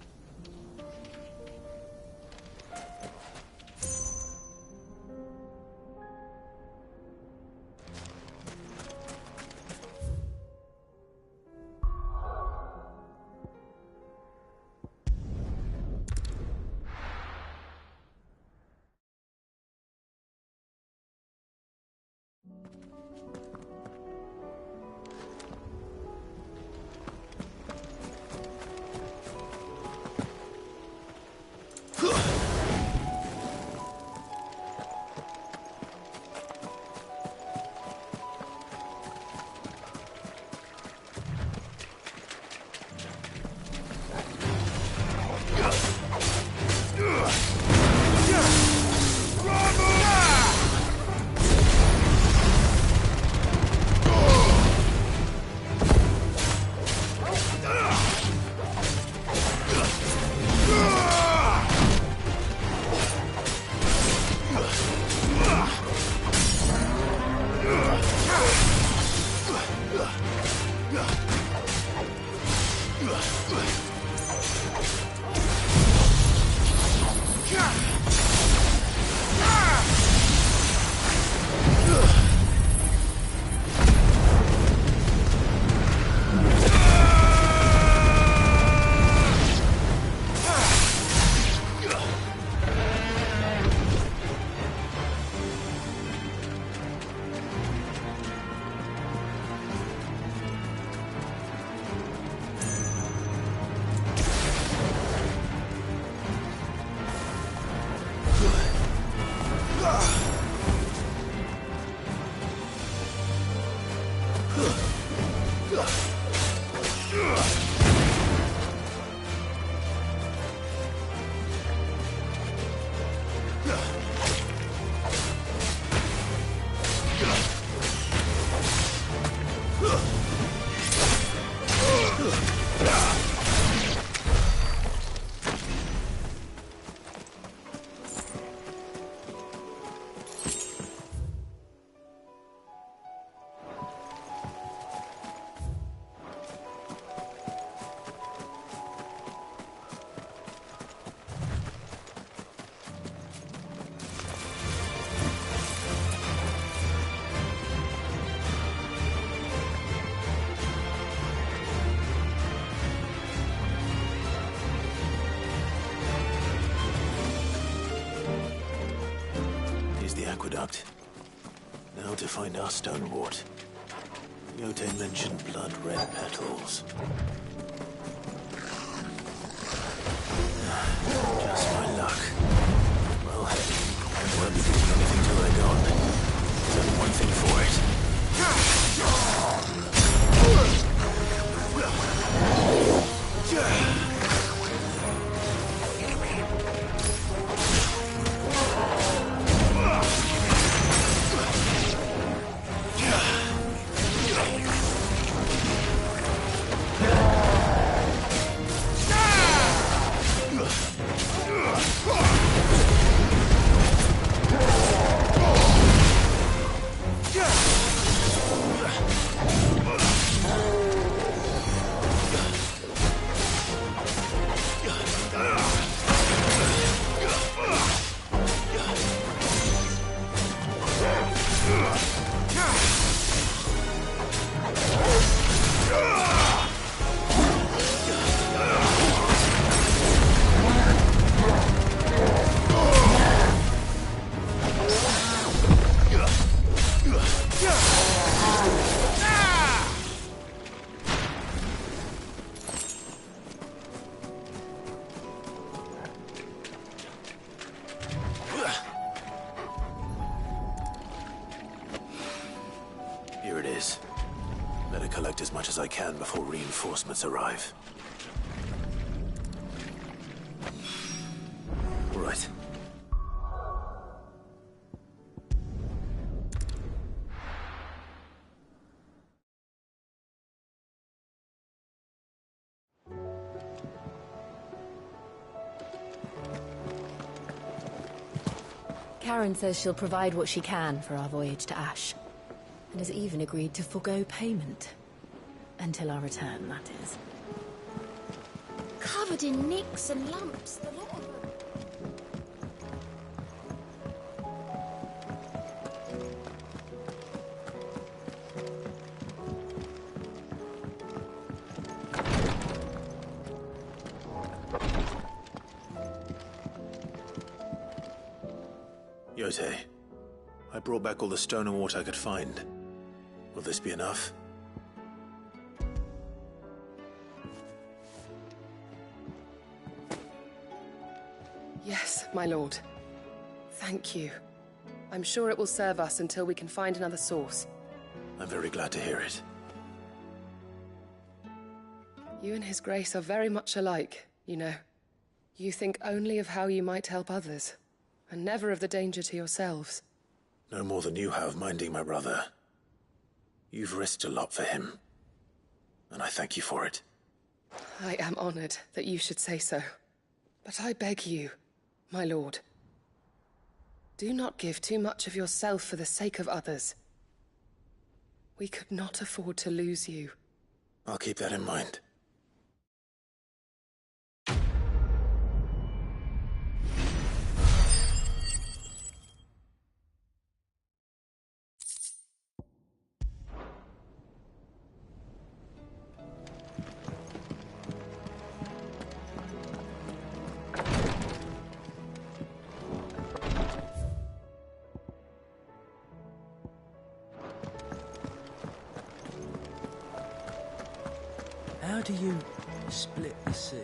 Speaker 2: Aqueduct. Now to find our stonewort. Yote mentioned blood-red petals. Just my luck. Well, I won't be doing anything till they're gone. There's only one thing for it. Here it is. Better collect as much as I can before reinforcements arrive. All right.
Speaker 13: Karen says she'll provide what she can for our voyage to Ash, and has even agreed to forego payment. Until our return, that is.
Speaker 5: covered in nicks and lumps, the lot of them.
Speaker 2: Yote, I brought back all the stone and water I could find. Will this be enough?
Speaker 16: Yes, my lord. Thank you. I'm sure it will serve us until we can find another source.
Speaker 2: I'm very glad to hear it.
Speaker 16: You and His Grace are very much alike, you know. You think only of how you might help others, and never of the danger to yourselves.
Speaker 2: No more than you have minding my brother. You've risked a lot for him, and I thank you for it.
Speaker 16: I am honored that you should say so. But I beg you, my lord, do not give too much of yourself for the sake of others. We could not afford to lose you.
Speaker 2: I'll keep that in mind.
Speaker 9: How do you split the sea?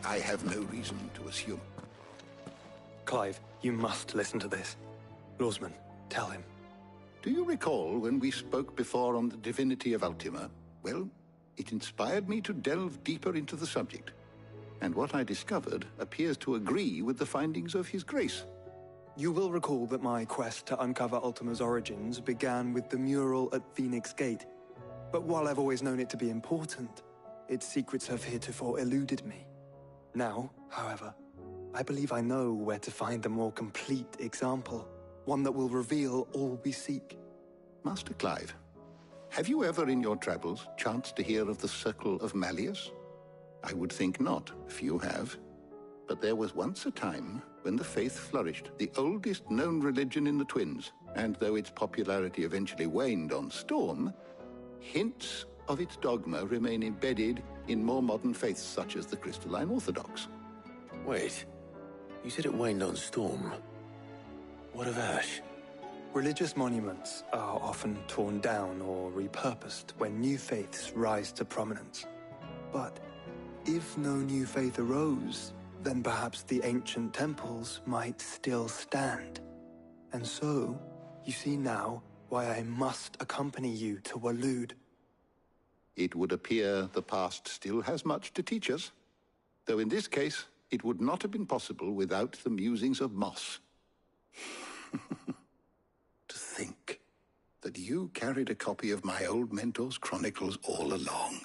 Speaker 10: I have no reason to assume.
Speaker 1: Clive, you must listen to this. Lawsman, tell him.
Speaker 10: Do you recall when we spoke before on the divinity of Ultima? Well, it inspired me to delve deeper into the subject. And what I discovered appears to agree with the findings of His Grace.
Speaker 1: You will recall that my quest to uncover Ultima's origins began with the mural at Phoenix Gate. But while I've always known it to be important, its secrets have heretofore eluded me. Now, however, I believe I know where to find a more complete example, one that will reveal all we seek.
Speaker 10: Master Clive, have you ever in your travels chanced to hear of the Circle of Malleus? I would think not, if you have. But there was once a time when the faith flourished, the oldest known religion in the Twins, and though its popularity eventually waned on Storm, hints of its dogma remain embedded in more modern faiths such as the Crystalline Orthodox.
Speaker 2: Wait, you said it waned on Storm. What of Ash?
Speaker 1: Religious monuments are often torn down or repurposed when new faiths rise to prominence. But if no new faith arose, then perhaps the ancient temples might still stand. And so, you see now why I must accompany you to Waloed.
Speaker 10: It would appear the past still has much to teach us, though in this case, it would not have been possible without the musings of Moss. To think that you carried a copy of my old mentor's chronicles all along.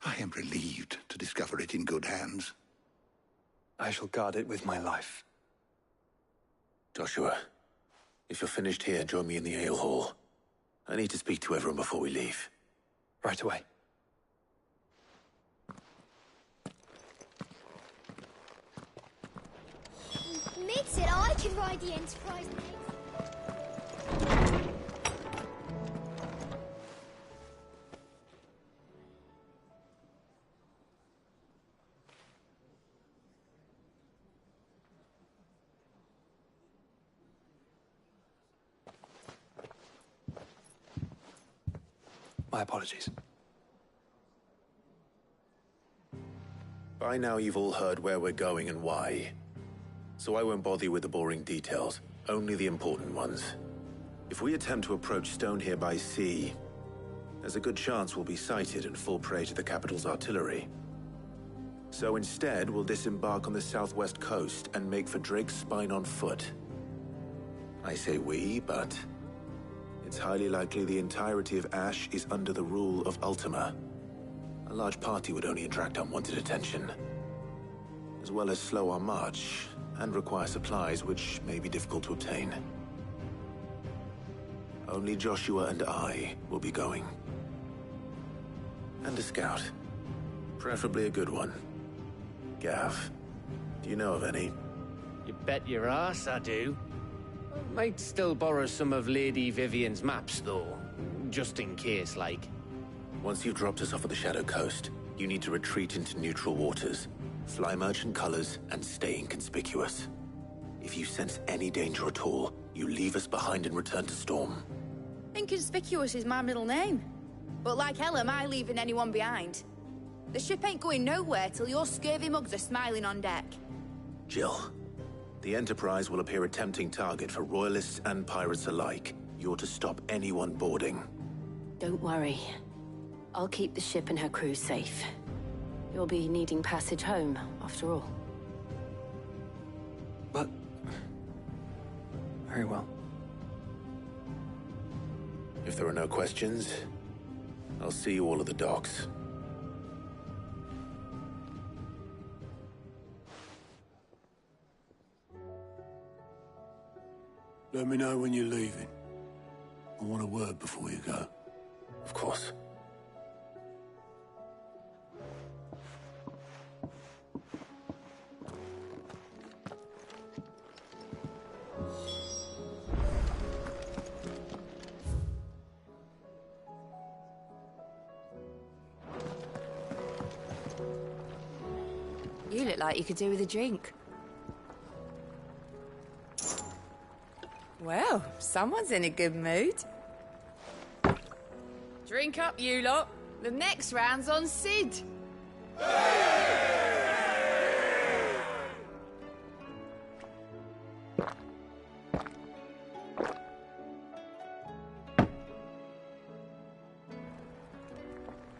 Speaker 10: I am relieved to discover it in good hands.
Speaker 1: I shall guard it with my life.
Speaker 2: Joshua, if you're finished here, join me in the ale hall. I need to speak to everyone before we leave.
Speaker 1: Right away.
Speaker 5: Mid said I could ride the Enterprise next.
Speaker 1: My apologies.
Speaker 2: By now you've all heard where we're going and why. So I won't bother you with the boring details, only the important ones. If we attempt to approach Stone here by sea, there's a good chance we'll be sighted and fall prey to the capital's artillery. So instead, we'll disembark on the southwest coast and make for Drake's Spine on foot. I say we, but It's highly likely the entirety of Ash is under the rule of Ultima. A large party would only attract unwanted attention, as well as slow our march and require supplies which may be difficult to obtain. Only Joshua and I will be going. And a scout. Preferably a good one. Gav, do you know of any?
Speaker 4: You bet your ass I do. Might still borrow some of Lady Vivian's maps, though. Just in case, like.
Speaker 2: Once you've dropped us off at the Shadow Coast, you need to retreat into neutral waters, fly merchant colors, and stay inconspicuous. If you sense any danger at all, you leave us behind and return to Storm.
Speaker 17: Inconspicuous is my middle name. But like hell am I leaving anyone behind. The ship ain't going nowhere till your scurvy mugs are smiling on deck.
Speaker 2: Jill, the Enterprise will appear a tempting target for royalists and pirates alike. You're to stop anyone boarding.
Speaker 12: Don't worry. I'll keep the ship and her crew safe. You'll be needing passage home, after all.
Speaker 1: But... very well.
Speaker 2: If there are no questions, I'll see you all at the docks.
Speaker 8: Let me know when you're leaving. I want a word before you go.
Speaker 2: Of course.
Speaker 13: You look like you could do with a drink.
Speaker 6: Well, someone's in a good mood. Drink up, you lot. The next round's on Sid.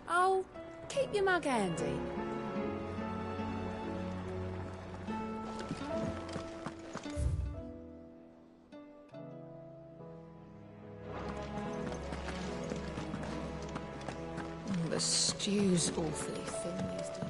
Speaker 6: Oh, keep your mug handy.
Speaker 13: The stew's awfully thin these days.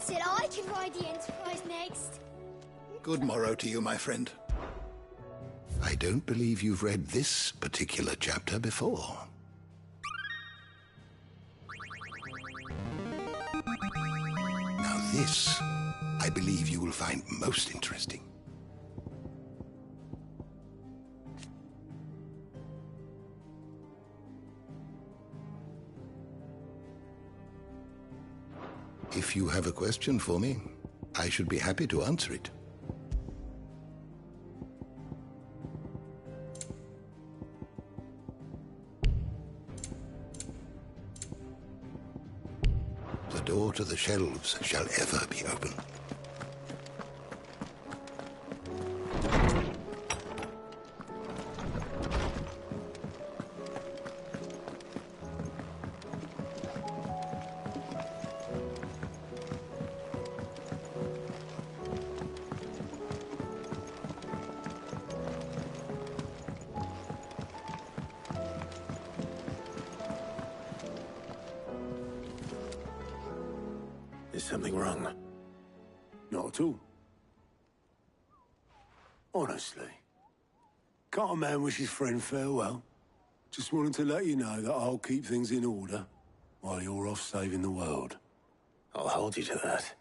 Speaker 11: Said I can ride the Enterprise next.
Speaker 10: Good morrow to you, my friend. I don't believe you've read this particular chapter before. Now this, I believe you will find most interesting. If you have a question for me, I should be happy to answer it. The door to the shelves shall ever be open.
Speaker 2: Is something wrong?
Speaker 8: Not at all. Honestly. Can't a man wish his friend farewell? Just wanted to let you know that I'll keep things in order while you're off saving the world.
Speaker 2: I'll hold you to that.